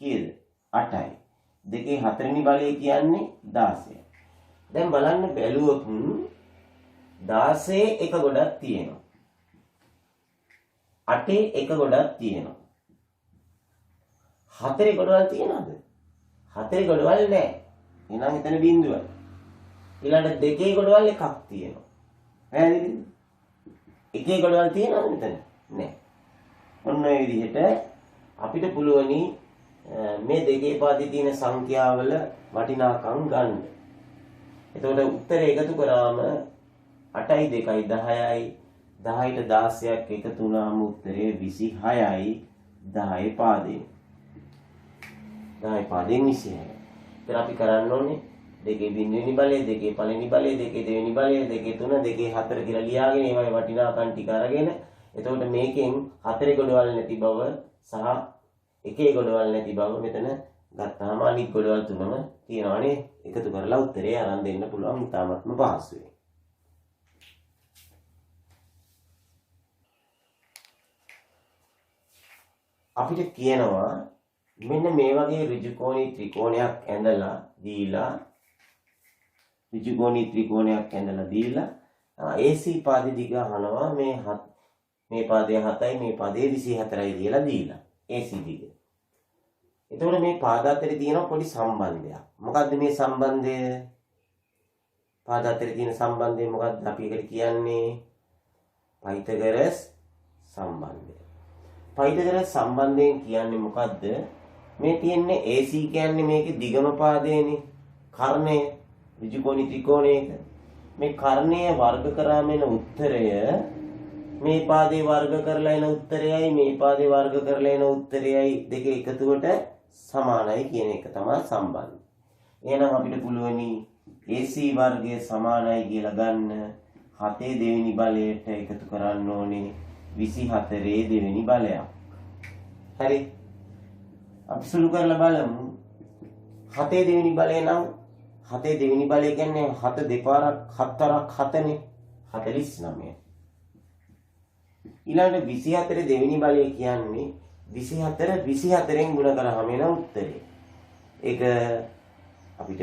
කීයද? 8යි. දෙකේ හතරවෙනි බලය කියන්නේ 16යි. දැන් බලන්න බැලුවොත් 16 එක ගොඩක් තියෙනවා. 8 එක ගොඩක් තියෙනවා. 4 ගොඩවල් තියෙනවද? 4 ගොඩවල් නැහැ. එහෙනම් එතන බිඳුවයි. ඊළඟ දෙකේ ගොඩවල් එකක් තියෙනවා. පැහැදිලිද? එකේ ගොඩවල් තියෙනවද මෙතන? නැහැ. ඔන්න ඔය විදිහට අපිට පුළුවනි මේ දෙකේ පාදේ තියෙන සංඛ්‍යාවල වටිනාකම් ගන්න. එතකොට උත්තරය එකතු කරාම 8යි 2යි 10යි 10ට 16ක් එකතු වුණාම උත්තරය 26යි 10 පාදයෙන්. 10 පාදයෙන් 26යි. ඉතින් අපි කරන්න ඕනේ දෙකේ බිඳුවෙනි බලය, දෙකේ පළවෙනි බලය, දෙකේ දෙවෙනි බලය, දෙකේ තුන, දෙකේ හතර කියලා ලියාගෙන ඒවයි වටිනාකම් ටික අරගෙන එතකොට මේකෙන් හතරේ ගොඩවල් නැති බව සහ එකේ ගොඩවල් නැති බව මෙතන ගත්තාම අනිත් ගොඩවල් තුනම තියෙනවානේ. එකතු කරලා උත්තරේ අරන් දෙන්න පුළුවන් ඉතාමත්ම පහසුයි. අපිට කියනවා මෙන්න මේ වගේ ඍජුකෝණී ත්‍රිකෝණයක් ඇඳලා දීලා AC පාදේ දිග අහනවා මේ පාදය 7යි මේ පාදය 24යි කියලා දීලා AC දිග. එතකොට මේ පාද අතරේ තියෙන පොඩි සම්බන්ධයක්. මොකද්ද මේ සම්බන්ධය? පාද අතරේ තියෙන සම්බන්ධය මොකද්ද? අපි ඒකට කියන්නේ පයිතගරස් සම්බන්ධය. පයිතගරස් සම්බන්ධයෙන් කියන්නේ මොකද්ද? මේ තියෙන්නේ AC කියන්නේ මේකේ දිගම පාදයනේ. කර්ණය ඍජුකෝණී ත්‍රිකෝණයක මේ කර්ණය වර්ග කරාම එන උත්තරය මේ පාදේ වර්ග කරලා එන උත්තරයයි මේ පාදේ වර්ග කරලා එන උත්තරයයි දෙක එකතුවට සමානයි කියන එක තමයි සම්බන්ධය. එහෙනම් අපිට පුළුවනි AC වර්ගය සමානයි කියලා ගන්න 7 දෙවෙනි බලයට එකතු කරන්න ඕනේ 24 දෙවෙනි බලයක්. හරි. අපි සුළු කරලා බලමු. 7 දෙවෙනි බලය නම් 7 දෙවෙනි බලය කියන්නේ 7 දෙපාරක් 7ක් 7නේ 49. ඊළඟට 24 දෙවෙනි බලය කියන්නේ 24න් ගුණ කරාම එන උත්තරේ. ඒක අපිට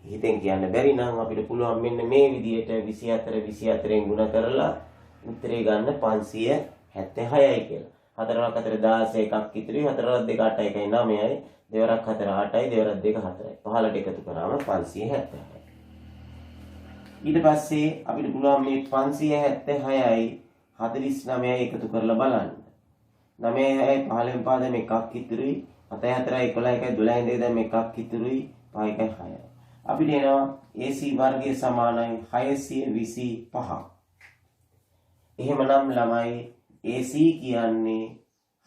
හිතෙන් කියන්න බැරි නම් අපිට පුළුවන් මෙන්න මේ විදිහට 24න් ගුණ කරලා උත්තරේ ගන්න 576යි කියලා. 4ක් 4 16 එකක් ඉතුරුයි 4ක් 2 8 1යි 9යි දෙවරක් 4 8යි දෙවරක් 2 4යි 15ට එකතු කරාම 576යි. ඊට පස්සේ අපිට පුළුවන් මේ 576යි 49යි එකතු කරලා බලන්න. 9යි 15 පාදෙම එකක් ඉතුරුයි 7යි 4යි 11යි 12යි 2 දැන් එකක් ඉතුරුයි 5යි 6යි. අපිට එනවා AC වර්ගය සමානයි 625. එහෙමනම් ළමයි AC කියන්නේ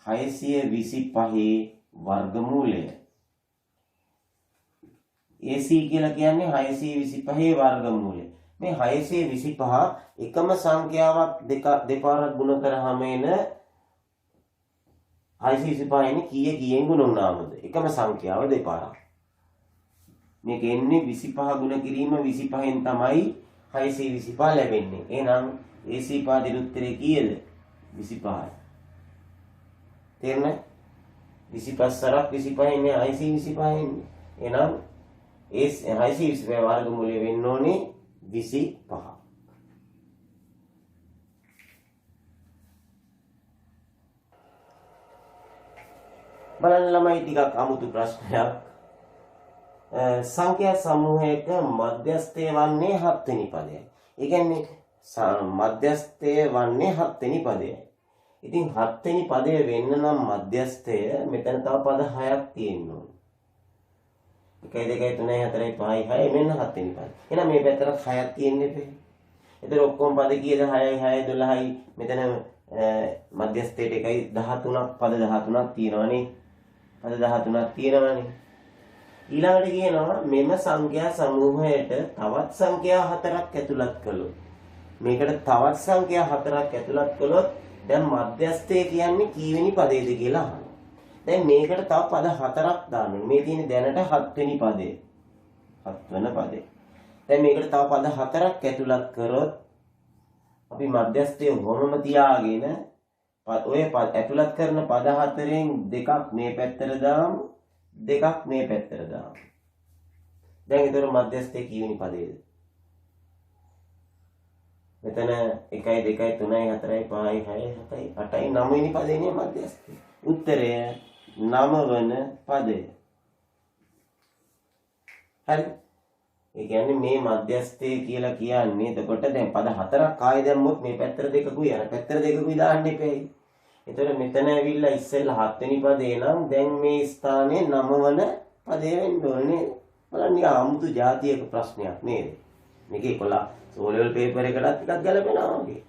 625 වර්ගමූලය. AC කියලා කියන්නේ 625 වර්ගමූලය. මේ 625 එකම සංඛ්‍යාවක් දෙපාරක් ගුණ කරාම එන 625 එන්නේ කීයෙන් ගුණ වුණාමද? එකම සංඛ්‍යාව දෙපාරක්. මේක එන්නේ 25 ගුණ කිරීම 25න් තමයි 625 ලැබෙන්නේ. එහෙනම් AC පාදේ උත්තරේ කීයද? 25යි. තේරුණා? 25 සරක් 25 ඉන්නේ 625 ඉන්නේ. එහෙනම් ඒ 625 වර්ගමූලය වෙන්න ඕනේ 25. බලන්න ළමයි ටිකක් අමුතු ප්‍රශ්නයක්. සංඛ්‍යා සමූහයක මධ්‍යස්ථය වන්නේ 7 වෙනි පදයයි. ඒ කියන්නේ මධ්‍යස්ථය වන්නේ 7 වෙනි පදයයි. ඉතින් 7 වෙනි පදය වෙන්න නම් මධ්‍යස්ථය මෙතන තව පද 6ක් තියෙන්න ඕනේ. 1 2 3 4 5 6 මෙන්න 7 වෙනි පද. එහෙනම් මේ පැත්තට 6ක් තියෙන්නේ නැහැ. එතන ඔක්කොම පද කීයද? 6යි 6යි 12යි. මෙතන මධ්‍යස්ථයට එකයි 13ක් පද 13ක් තියෙනවනේ. පද 13ක් තියෙනවනේ. ඊළඟට කියනවා මෙම සංඛ්‍යා සමූහයට තවත් සංඛ්‍යා 4ක් ඇතුළත් කළොත්. මේකට තවත් සංඛ්‍යා 4ක් ඇතුළත් කළොත් දැන් මධ්‍යස්ථය කියන්නේ කීවෙනි පදේද කියලා අහනවා. දැන් මේකට තව පද 4ක් දාන්න. මේ තියෙන දැනට 7 වෙනි පදේ. 7 වෙනි පදේ. දැන් මේකට තව පද 4ක් ඇතුළත් කරොත් අපි මධ්‍යස්ථය වොමම තියාගෙන ඔය ඇතුළත් කරන පද 4න් දෙකක් මේ පැත්තට දාමු. දෙකක් මේ පැත්තට දාමු. දැන් ඒතර මධ්‍යස්ථය කීවෙනි පදේද? මෙතන 1 2 3 4 5 6 7 8 9 වෙනි පදේනේ මධ්‍යස්ථය. උත්තරය 9 වන පදය. හරි. ඒ කියන්නේ මේ මධ්‍යස්ථය කියලා කියන්නේ එතකොට දැන් පද 4ක් ආයෙ දැම්මොත් මේ පැත්තට දෙකකුයි අර පැත්තට දෙකකුයි දාන්න එපැයි. එතකොට මෙතන ඇවිල්ලා ඉස්සෙල්ලා 7 වෙනි පදේ නම් දැන් මේ ස්ථානයේ 9 වන පදේ වෙන්න ඕනේ. බලන්න නිකන් අමුතු જાතියක ප්‍රශ්නයක් නේද? මේක 11 O level paper එකටත් ටිකක් ගැලපෙනවා වගේ.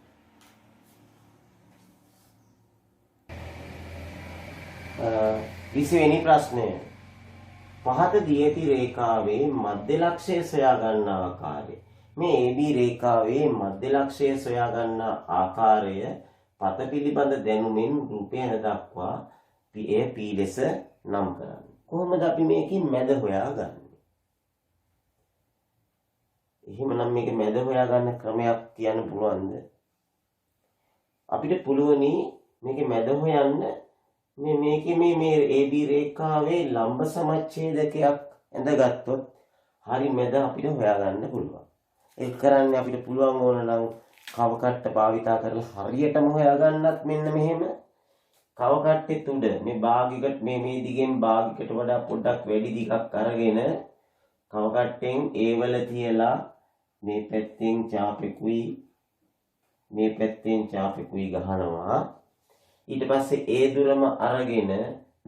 20 වෙනි ප්‍රශ්නය. පහත දී ඇති රේඛාවේ මධ්‍ය ලක්ෂය සොයා ගන්න ආකාරය. මේ AB රේඛාවේ මධ්‍ය ලක්ෂය සොයා ගන්න ආකාරය පත පිළිබඳ දැනුමින් රූපයෙන් දක්වා P ලෙස නම් කරන්නේ. කොහොමද අපි මේකෙන් මැද හොයාගන්නේ? එහෙමනම් මේක මැද හොයාගන්න ක්‍රමයක් කියන්න පුළුවන්ද? අපිට පුළුවනි මේක මැද හොයන්න මේකේ මේ AB රේඛාවේ ලම්බ සමච්ඡේදකයක් ඇඳගත්තොත් හරි මැද අපිට හොයාගන්න පුළුවන්. ඒක කරන්නේ අපිට පුළුවන් ඕන නම් කව කට්ට භාවිතා කරලා හරියටම හොයාගන්නත් මෙන්න මෙහෙම කව කට්ටේ තුඩ මේ භාගයකට මේ දිගෙන් භාගයකට වඩා පොඩ්ඩක් වැඩි දිගක් අරගෙන කව කට්ටෙන් A වල තියලා මේ පැත්තෙන් චාපෙකුයි මේ පැත්තෙන් චාපෙකුයි ගහනවා. ඊට පස්සේ A දුරම අරගෙන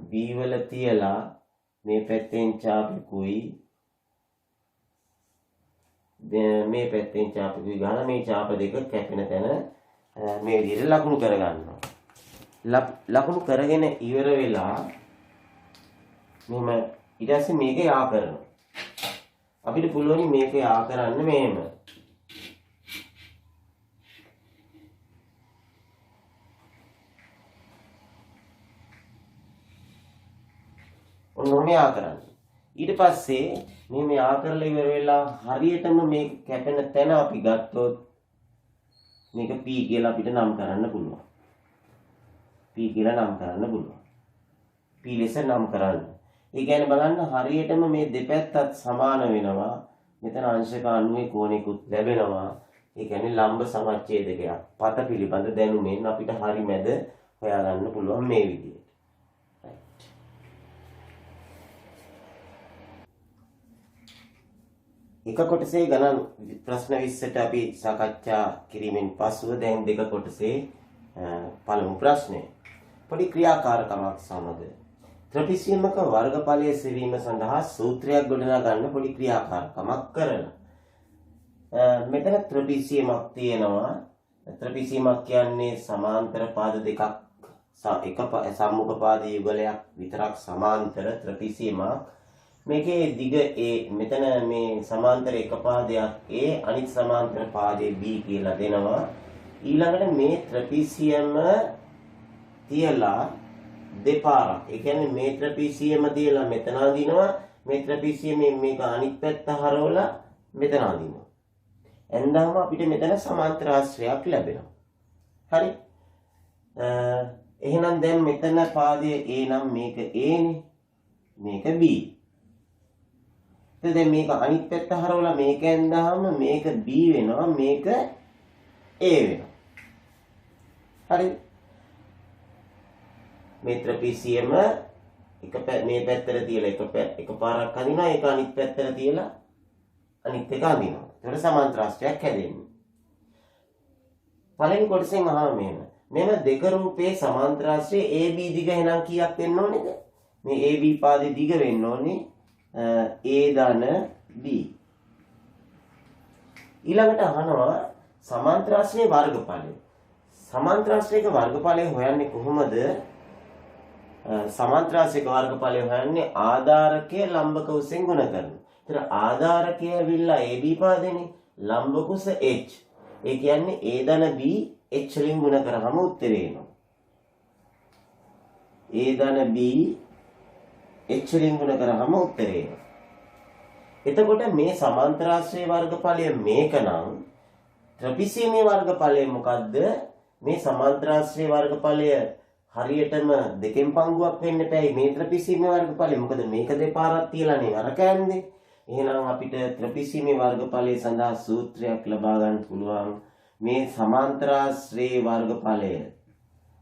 B වල තියලා මේ පැත්තෙන් චාපෙකුයි මේ පැත්තෙන් චාපෙකුයි ගහලා මේ චාප දෙක කැපෙන තැන මේ විදිහට ලකුණු කරගන්නවා. ලකුණු කරගෙන ඉවර වෙලා මෙහෙම ඊට පස්සේ මේක යා කරනවා. අපිට පුළුවන් මේක යා කරන්න මෙහෙම. ඔන්න යා කරන්න. ඊට පස්සේ මේ යා කරලා ඉවර වෙලා හරියටම මේ කැපෙන තැන අපි ගත්තොත් මේක P කියලා අපිට නම් කරන්න පුළුවන්. P කියලා නම් කරන්න පුළුවන්. P ලෙස නම් කරන්න. ඒ කියන්නේ බලන්න හරියටම මේ දෙපැත්තත් සමාන වෙනවා. මෙතන අංශක 90 කෝණයකුත් ලැබෙනවා. ඒ කියන්නේ ලම්බ සමච්ඡේදකයක්. පත පිළිබඳ දැනුමෙන් අපිට හරි මැද හොයාගන්න පුළුවන් මේ විදිහට. එක කොටසේ ගණන් ප්‍රශ්න 20ට අපි සාකච්ඡා කිරීමෙන් පසුව දැන් දෙක කොටසේ පළමු ප්‍රශ්නය. පොඩි ක්‍රියාකාරකමක් සමග ත්‍රිපිසියමක වර්ගඵලය සෙවීම සඳහා සූත්‍රයක් ගොඩනගා ගන්න පොඩි ක්‍රියාකාරකමක් කරනවා. මෙතන ත්‍රිපිසියමක් තියෙනවා. ත්‍රිපිසියමක් කියන්නේ සමාන්තර පාද දෙකක් එක සම්මුඛ පාද යුගලයක් විතරක් සමාන්තර ත්‍රිපිසියමක්. මේකේ දිග A මෙතන මේ සමාන්තර එක පාදයක් A අනිත් සමාන්තර පාදේ B කියලා දෙනවා. ඊළඟට මේ ත්‍රිපිසියම තියලා දෙපාරක්. ඒ කියන්නේ මේ ත්‍රිපිසියම තියලා මෙතන අඳිනවා. මේ ත්‍රිපිසියමෙන් මේක අනිත් පැත්ත හරවලා මෙතන අඳිනවා. එන්දාම අපිට මෙතන සමාන්තර ආශ්‍රයයක් ලැබෙනවා. හරි. එහෙනම් දැන් මෙතන පාදයේ A නම් මේක A නේ. මේක B. දැන් මේක අනිත් පැත්ත හරවලා මේක ඇඳාම මේක B වෙනවා මේක A වෙනවා. හරි. මේ ත්‍රිපිසියම මේ පැත්තට තියලා එක පාරක් අඳිනවා ඒක අනිත් පැත්තට තියලා අනිත් එක අඳිනවා. ඒකට සමාන්තරාශ්‍රයක් හැදෙන්නේ. පළවෙනි කොටසෙන් අහම මෙන්න දෙක රූපේ සමාන්තරාශ්‍රය AB දිග එහෙනම් කීයක් වෙන්න ඕනේද? මේ AB පාදේ දිග වෙන්න ඕනේ A ධන B. ඊළඟට අහනවා සමාන්තරාශ්‍රයේ වර්ගඵලය. සමාන්තරාශ්‍රයක වර්ගඵලය හොයන්නේ කොහොමද? සමාන්තරාශ්‍රයක වර්ගඵලය හොයන්නේ ආධාරකය ලම්බක උසෙන් ගුණ කරනවා. ඒතර ආධාරකය ඇවිල්ලා AB පාදේනේ ලම්බක උස H. ඒ කියන්නේ A ධන B H වලින් ගුණ කරාම උත්තරේ එනවා. A ධන B H වලින් ගුණ කරාම උත්තරේ එනවා. එතකොට මේ සමාන්තරාශ්‍රයේ වර්ගඵලය මේක නම් ත්‍රිපිසියමේ වර්ගඵලය මොකද්ද? මේ සමාන්තරාශ්‍රයේ වර්ගඵලය හරියටම දෙකෙන් පංගුවක් වෙන්න බෑයි මේ ත්‍රිපිසියමේ වර්ගඵලය. මොකද මේක දෙපාරක් තියලානේ අර කෑන්නේ. එහෙනම් අපිට ත්‍රිපිසියමේ වර්ගඵලය සඳහා සූත්‍රයක් ලබා ගන්න පුළුවන්. මේ සමාන්තරාශ්‍රයේ වර්ගඵලය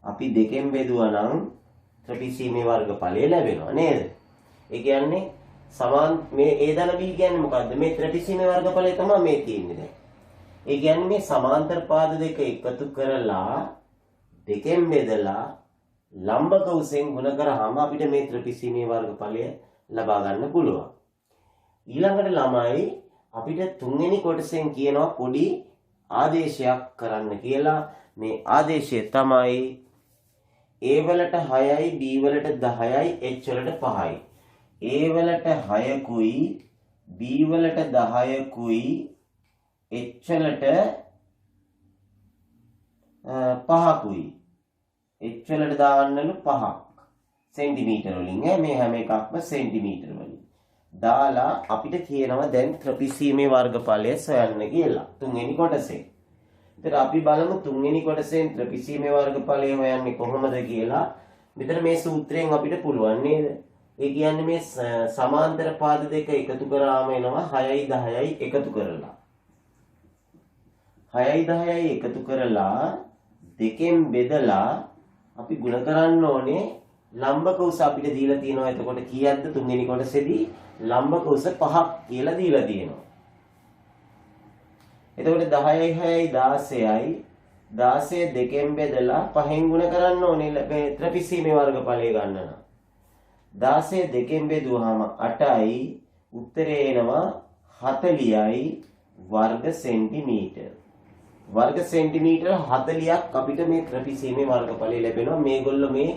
අපි දෙකෙන් බෙදුවා නම් ත්‍රිපිසියමේ වර්ගඵලය ලැබෙනවා නේද? ඒ කියන්නේ මේ A ධන B කියන්නේ මොකද්ද? මේ ත්‍රිපිසියමේ වර්ගඵලය තමයි මේ තියෙන්නේ දැන්. ඒ කියන්නේ මේ සමාන්තර පාද දෙක එකතු කරලා දෙකෙන් බෙදලා ලම්බක උසෙන් ගුණ කරාම අපිට මේ ත්‍රිපිසියමේ වර්ගඵලය ලබා ගන්න පුළුවන්. ඊළඟට ළමයි අපිට තුන්වෙනි කොටසෙන් කියනවා පොඩි ආදේශයක් කරන්න කියලා. මේ ආදේශය තමයි A වලට 6යි B වලට 10යි H වලට 5යි. A වලට 6කුයි B වලට 10කුයි H වලට 5කුයි. H වලට දාන්නලු 5ක් සෙන්ටිමීටර වලින් මේ හැම එකක්ම සෙන්ටිමීටර වලින් දාලා අපිට කියනවා දැන් ත්‍රිපිසියමේ වර්ගඵලය සොයන්න කියලා තුන්වෙනි කොටසේ. ඉතින් අපි බලමු තුන්වෙනි කොටසෙන් ත්‍රිපිසියමේ වර්ගඵලය හොයන්නේ කොහොමද කියලා. මෙතන මේ සූත්‍රයෙන් අපිට පුළුවන් නේද? ඒ කියන්නේ මේ සමාන්තර පාද දෙක එකතු කරාම එනවා 6යි 10යි එකතු කරලා. 6යි 10යි එකතු කරලා දෙකෙන් බෙදලා අපි ගුණ කරන්න ඕනේ ලම්බක උස අපිට දීලා තියෙනවා. එතකොට කීයක්ද තුන්වෙනි කොටසේදී ලම්බක උස 5ක් කියලා දීලා තියෙනවා. එතකොට 10යි 6යි 16යි 16 දෙකෙන් බෙදලා 5න් ගුණ කරන්න ඕනේ මේ ත්‍රිපිසියමේ වර්ගඵලය ගන්න නම්. 16 දෙකෙන් බෙදුවාම 8යි උත්තරේ එනවා 40යි වර්ග සෙන්ටිමීටර. වර්ග සෙන්ටිමීටර 40ක් අපිට මේ ත්‍රිපිසියමේ වර්ගඵලය ලැබෙනවා. මේගොල්ලෝ මේ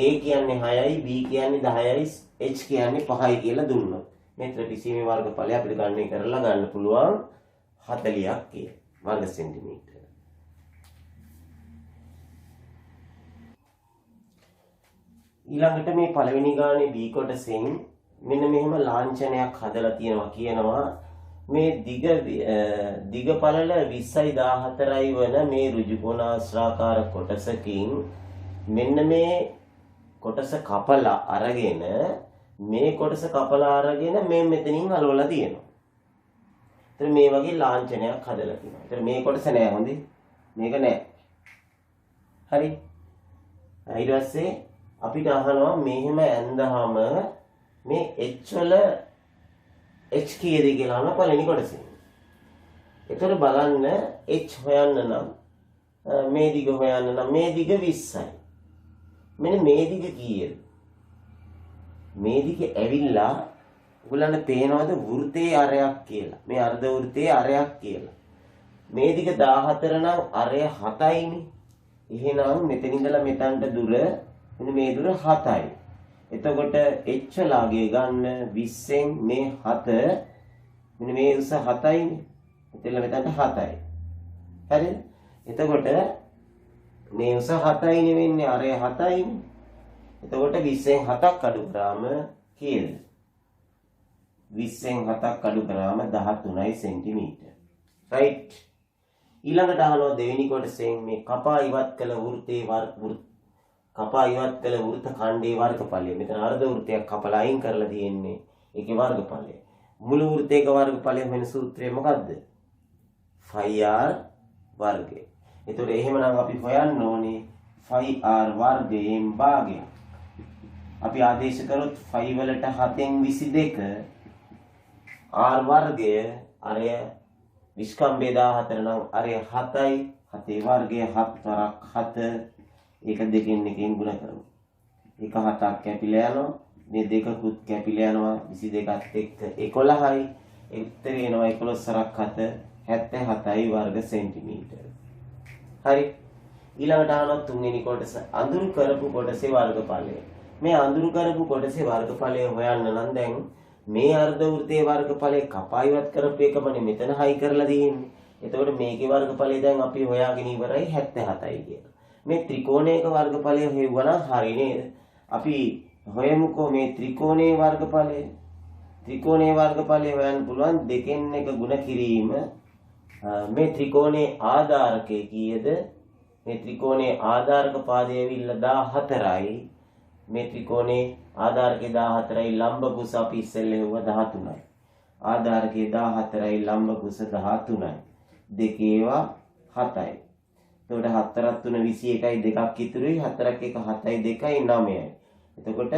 A කියන්නේ 6යි B කියන්නේ 10යි H කියන්නේ 5යි කියලා දුන්නොත් මේ ත්‍රිපිසියමේ වර්ගඵලය අපිට ගණනය කරලා ගන්න පුළුවන් 40ක් කියලා වර්ග සෙන්ටිමීටර. ඊළඟට මේ පළවෙනි ගානේ B කොටසෙන් මෙන්න මෙහෙම ලාංඡනයක් හදලා කියනවා මේ දිග පළල 20යි 14යි වන මේ ඍජුකෝණාශ්‍රාකාර කොටසකින් මෙන්න මේ කොටස කපලා අරගෙන මේ කොටස කපලා අරගෙන මේ මෙතනින් අලවලා තියෙනවා. ඒතර මේ වගේ ලාංඡනයක් හදලා තියෙනවා. ඒතර මේ කොටස නෑ හොඳේ. මේක නෑ. හරි. ඊට පස්සේ අපිට අහනවා මෙහෙම ඇඳහම මේ H වල H කීයද කියලා අහන පළවෙනි කොටසෙන්. ඒතර බලන්න H හොයන්න නම් මේ දිග හොයන්න නම් මේ දිග 20යි. මෙන්න මේ දිග කීයද? මේ දිග ඇවිල්ලා ඔයගොල්ලන්ට පේනවද වෘත්තයේ අරයක් කියලා. මේ අර්ධ වෘත්තයේ අරයක් කියලා. මේ දිග 14 නම් අරය 7යිනේ. එහෙනම් මෙතන ඉඳලා මෙතනට දුර මෙන්න මේ දුර 7යි. එතකොට එච්චලාගේ ගන්න 20න් මේ 7 මෙන්න මේ උස 7යිනේ. එතෙල්ල මෙතනට 7යි. හරිද? එතකොට මේ උස 7යිනේ වෙන්නේ අරය 7යිනේ. එතකොට 20න් 7ක් අඩු කරාම කීයද? 20න් 7ක් අඩු කරාම 13යි සෙන්ටිමීටර්. රයිට්. ඊළඟට අහනවා දෙවෙනි කොටසෙන් මේ කපා ඉවත් කළ වෘත්තේ කපා ඉවත් කළ වෘත්ත ඛණ්ඩයේ වර්ගඵලය. මෙතන අර්ධ වෘත්තයක් කපලා අයින් කරලා තියෙන්නේ. ඒකේ වර්ගඵලය. මුළු වෘත්තයක වර්ගඵලය වෙන සූත්‍රය මොකද්ද? 5r වර්ගය. ඒතකොට එහෙමනම් අපි හොයන්න ඕනේ 5r වර්ගයෙන් භාගය. අපි ආදේශ කරොත් 5 වලට 7න් 22 r වර්ගය අරය නිෂ්කම්භය 14 නම් අරය 7යි 7 වර්ගය 7 වරක් 7 ඒක දෙකෙන් එකෙන් ගුණ කරමු. එක 7ක් කැපිලා යනවා. මේ දෙකකුත් කැපිලා යනවා. 22ත් එක්ක 11යි. උත්තරේ එනවා 11 සරක් 7 77යි වර්ග සෙන්ටිමීටර. හරි. ඊළඟට අහනවා තුන්වෙනි කොටස අඳුරු කරපු කොටසේ වර්ගඵලය. මේ අඳුරු කරපු කොටසේ වර්ගඵලය හොයන්න නම් දැන් මේ අර්ධ වෘත්තයේ වර්ගඵලය කපා ඉවත් කරපු එකමනේ මෙතන හයි කරලා තියෙන්නේ. එතකොට මේකේ වර්ගඵලය දැන් අපි හොයාගෙන ඉවරයි 77යි කියලා. මේ ත්‍රිකෝණයක වර්ගඵලය හොයුවා හරි නේද? අපි හොයමුකෝ මේ ත්‍රිකෝණයේ වර්ගඵලය. ත්‍රිකෝණයේ වර්ගඵලය හොයන්න පුළුවන් දෙකෙන් එක ගුණ කිරීම. මේ ත්‍රිකෝණයේ ආධාරකය කීයද? මේ ත්‍රිකෝණයේ ආධාරක පාදය ඇවිල්ලා 14යි. මේ ත්‍රිකෝණයේ ආධාරකයේ 14යි ලම්බ කුස අපි ඉස්සෙල්ලා හෙව්වා 13යි. ආධාරකයේ 14යි ලම්බ කුස 13යි. දෙකේවා 7යි. එතකොට 4ක් 3 21යි දෙකක් ඉතුරුයි 4ක් 1 7යි 2යි 9යි. එතකොට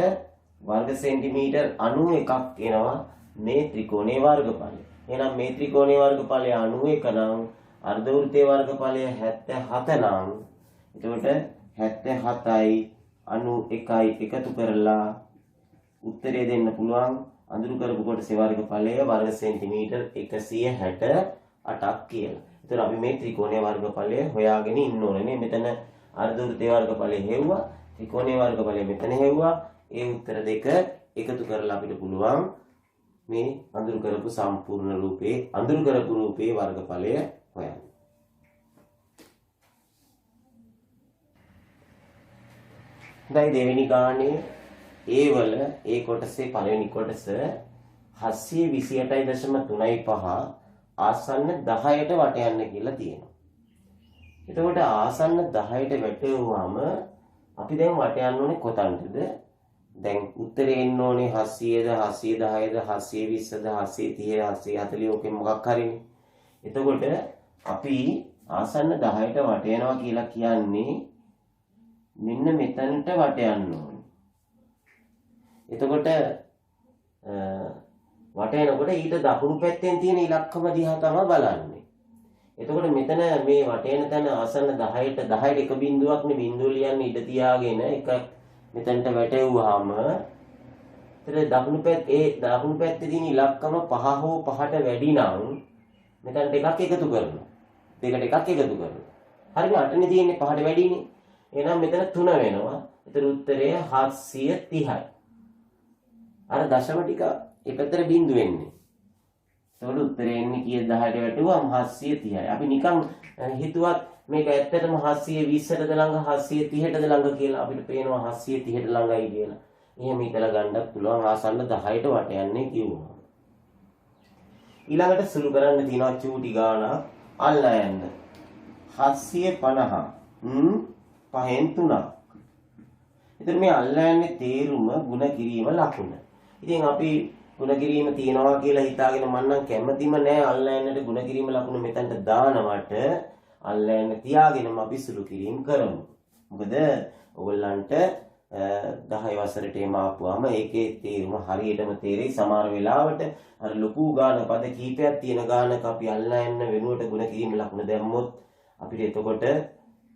වර්ග සෙන්ටිමීටර් 91ක් එනවා මේ ත්‍රිකෝණයේ වර්ගඵලය. එහෙනම් මේ ත්‍රිකෝණයේ වර්ගඵලය 91 නම් අර්ධ වෘත්තයේ වර්ගඵලය 77 නම් එතකොට 77යි 91යි එකතු කරලා උත්තරය දෙන්න පුළුවන් අඳුරු කරපු කොටසේ වර්ගඵලය වර්ග සෙන්ටිමීටර් 168ක් කියලා. ඒතර අපි මේ ත්‍රිකෝණයේ වර්ගඵලය හොයාගෙන ඉන්න ඕනේ. මෙතන අර්ධ වෘත්තයේ වර්ගඵලය හෙව්වා. ත්‍රිකෝණයේ වර්ගඵලය මෙතන හෙව්වා. ඒ උත්තර දෙක එකතු කරලා අපිට පුළුවන් මේ අඳුරු කරපු සම්පූර්ණ රූපේ අඳුරු කරපු රූපේ වර්ගඵලය හොයන්න. දැන් දෙවෙනි ගානේ ඒ වල ඒ කොටසේ පළවෙනි කොටස 728.35 ආසන්න 10ට වට යන්න කියලා තියෙනවා. එතකොට ආසන්න 10ට වැටෙවුවාම අපි දැන් වට යන්න ඕනේ කොතනද? දැන් උත්තරේ එන්න ඕනේ 700ද 710ද 720ද 730ද 740 ඔකෙන් මොකක් හරිනේ. එතකොට අපි ආසන්න 10ට වට යනවා කියලා කියන්නේ මෙන්න මෙතනට වට යන්න ඕනේ. එතකොට වට යනකොට ඊට දකුණු පැත්තෙන් තියෙන ඉලක්කම දිහා තමයි බලන්නේ. එතකොට මෙතන මේ වට යන තැන ආසන්න 10ට එක බිඳුවක් නේ බිඳුව ලියන්න ඉඩ තියාගෙන එක මෙතනට වැටෙව්වහම එතන දකුණු පැත්තේ තියෙන ඉලක්කම 5 හෝ 5ට වැඩි නම් මෙතනට එකක් එකතු කරනවා. දෙකට එකක් එකතු කරනවා. හරිනේ 8නේ තියෙන්නේ 5ට වැඩිනේ. එහෙනම් මෙතන 3 වෙනවා. ඒතර උත්තරය 730යි. අර දශම ටික ඒ පැත්තට බිඳු වෙන්නේ. ඒතකොට උත්තරේ එන්නේ කීයද 10ට වැටුවාම 730යි. අපි නිකන් හිතුවත් මේක ඇත්තටම 720ටද ළඟ 730ටද ළඟ කියලා අපිට පේනවා 730ට ළඟයි කියලා. එහෙම හිතලා ගන්නත් පුළුවන් ආසන්න 10ට වට යන්නේ කිව්වම. ඊළඟට සුළු කරන්න තියෙනවා චූටි ගානක් අල්ලා යන්න. 750 පහෙන් 3ක්. ඉතින් මේ අල්ලා යන්නේ තේරුම ಗುಣ කිරීම ලකුණ. ඉතින් අපි ಗುಣ කිරීම තියනවා කියලා හිතාගෙන මම නම් කැමතිම නෑ අල්ලා යන්නට ಗುಣ කිරීම ලකුණ මෙතනට දානවට අල්ලා යන්න තියාගෙනම අපි සුළු කිරීම කරමු. මොකද ඔයගොල්ලන්ට 10 වසරට එම ආපුවාම ඒකේ තේරුම හරියටම තේරෙයි. සමහර වෙලාවට අර ලොකු ගාන පද කීපයක් තියෙන ගානක අපි අල්ලා යන්න වෙනුවට ಗುಣ කිරීම ලකුණ දැම්මොත් අපිට එතකොට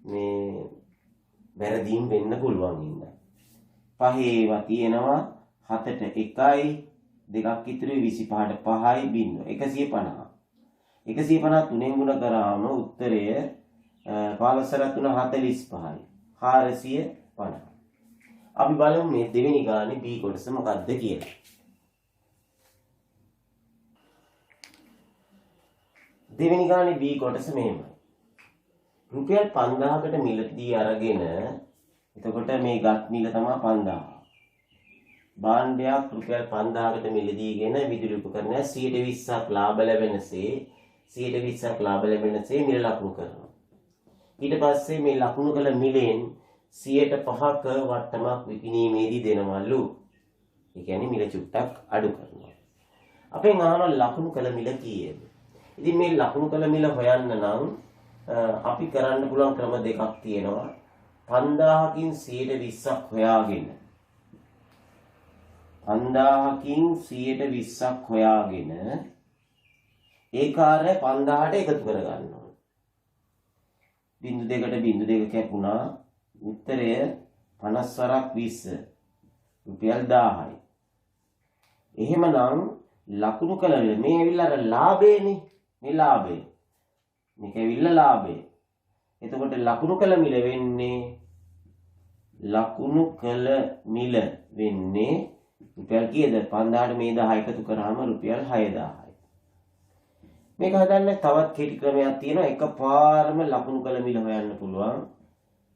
මේ වැරදීම් වෙන්න පුළුවන් ඉන්න. පහේවා තියෙනවා 7ට 1යි දෙකක් ඉතුරුයි 25ට 5යි බින්න 150. 150 තුනෙන් ගුණ කරාම උත්තරය 15 3 45යි 450. අපි බලමු මේ දෙවෙනි ගානේ B කොටස මොකක්ද කියලා. දෙවෙනි ගානේ B කොටස මෙහෙමයි. රුපියල් 5000කට මිලදී අරගෙන එතකොට මේ ගත් මිල තමයි 5000. භාණ්ඩයක් රුපියල් 5000කට මිලදීගෙන විදුලි උපකරණය 120ක් ලාභ ලැබෙනසේ 120ක් ලාභ ලැබෙනසේ මිල ලකුණු කරනවා. ඊට පස්සේ මේ ලකුණු කළ මිලෙන් 5%ක වට්ටමක් විකිණීමේදී දෙනවලු. ඒ කියන්නේ මිල චුට්ටක් අඩු කරනවා. අපෙන් අහන ලකුණු කළ මිල කීයද? ඉතින් මේ ලකුණු කළ මිල හොයන්න නම් අපි කරන්න පුළුවන් ක්‍රම දෙකක් තියෙනවා. 5000කින් 120ක් හොයාගෙන 5000කින් 120ක් හොයාගෙන ඒ කාර්යය 5000ට එකතු කරගන්න ඕනේ. බිංදු දෙකට බිංදු දෙක කැපුණා. උත්තරය 50 වරක් 20 රුපියල් 1000යි. එහෙමනම් ලකුණු කළ මේ ඇවිල්ලා අර ලාභේනේ. මේ ලාභය. මේක ඇවිල්ලා ලාභය. එතකොට ලකුණු කළ මිල වෙන්නේ රුපියල් කීයද? 5000ට මේ 10 එකතු කරාම රුපියල් 6000යි. මේක හදන්න තවත් කෙටි ක්‍රමයක් තියෙනවා. එකපාරම ලකුණු කළ මිල හොයන්න පුළුවන්.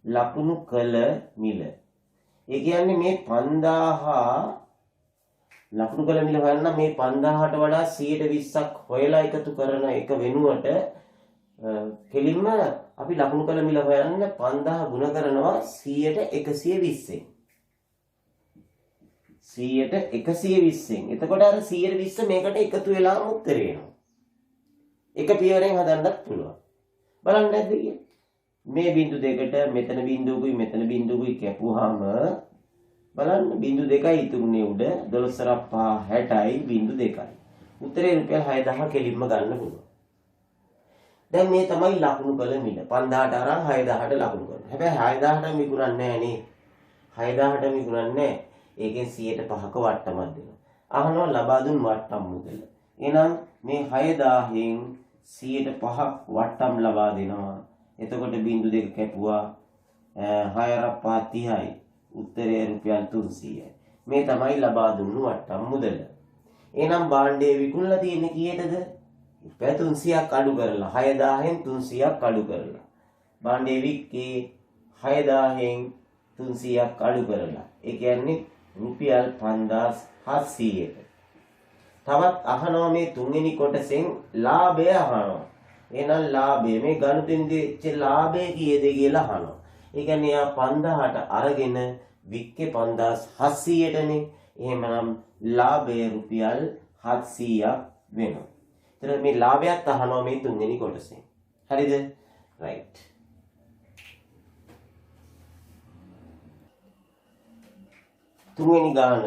ලකුණු කළ මිල. ඒ කියන්නේ මේ 5000 ලකුණු කළ මිල හොයන්න මේ 5000ට වඩා 120ක් හොයලා එකතු කරන එක වෙනුවට කෙලින්ම අපි ලකුණු කළ මිල හොයන්න 5000 ගුණ කරනවා 100ට 120ෙන්. 100ට 120ෙන්. එතකොට අර 120 මේකට එකතු වෙලාම උත්තරේ එනවා. එක පියවරෙන් හදන්නත් පුළුවන්. බලන්න නැද්ද කියන්නේ? මේ බිංදු දෙකට මෙතන බිංදුවකුයි මෙතන බිංදුවකුයි කැපුවාම බලන්න බිංදු දෙකයි ඉතුරුනේ උඩ 12 5 60යි බිංදු දෙකයි. උත්තරේ රුපියල් 6000 කෙලින්ම ගන්න පුළුවන්. දැන් මේ තමයි ලකුණු කළ මිල. 5000ට අරන් 6000ට ලකුණු කරනවා. හැබැයි 6000ට මිගුරන්නේ නැහැ නේ. 6000ට මිගුරන්නේ නැහැ. ඒකෙන් 100%ක වට්ටමක් දෙනවා. අහනවා ලබා දුන් වට්ටම් මුදල. එහෙනම් මේ 6000න් 100%ක් වට්ටම් ලබා දෙනවා. එතකොට බිංදු දෙක කැපුවා 6 30යි. උත්තරය රුපියල් 300යි. මේ තමයි ලබා දුන්නු වට්ටම් මුදල. එහෙනම් භාණ්ඩය විකුණලා තියෙන්නේ කීයටද? රුපියල් 300ක් අඩු කරලා 6000න් 300ක් අඩු කරලා. භාණ්ඩය වික්කේ 6000න් 300ක් අඩු කරලා. ඒ කියන්නේ රුපියල් 5700ට. තවත් අහනවා මේ තුන්වෙනි කොටසෙන් ලාභය අහනවා. එහෙනම් ලාභය මේ ගණිතෙන්දීච්ච ලාභය කීයද කියලා අහනවා. ඒ කියන්නේ යා 5000ට අරගෙන වික්කේ 5700ටනේ. එහෙමනම් ලාභය රුපියල් 700ක් වෙනවා. එතන මේ ලාභයත් අහනවා මේ තුන්වෙනි කොටසෙන්. හරිද? රයිට්. තුන්වෙනි ගාන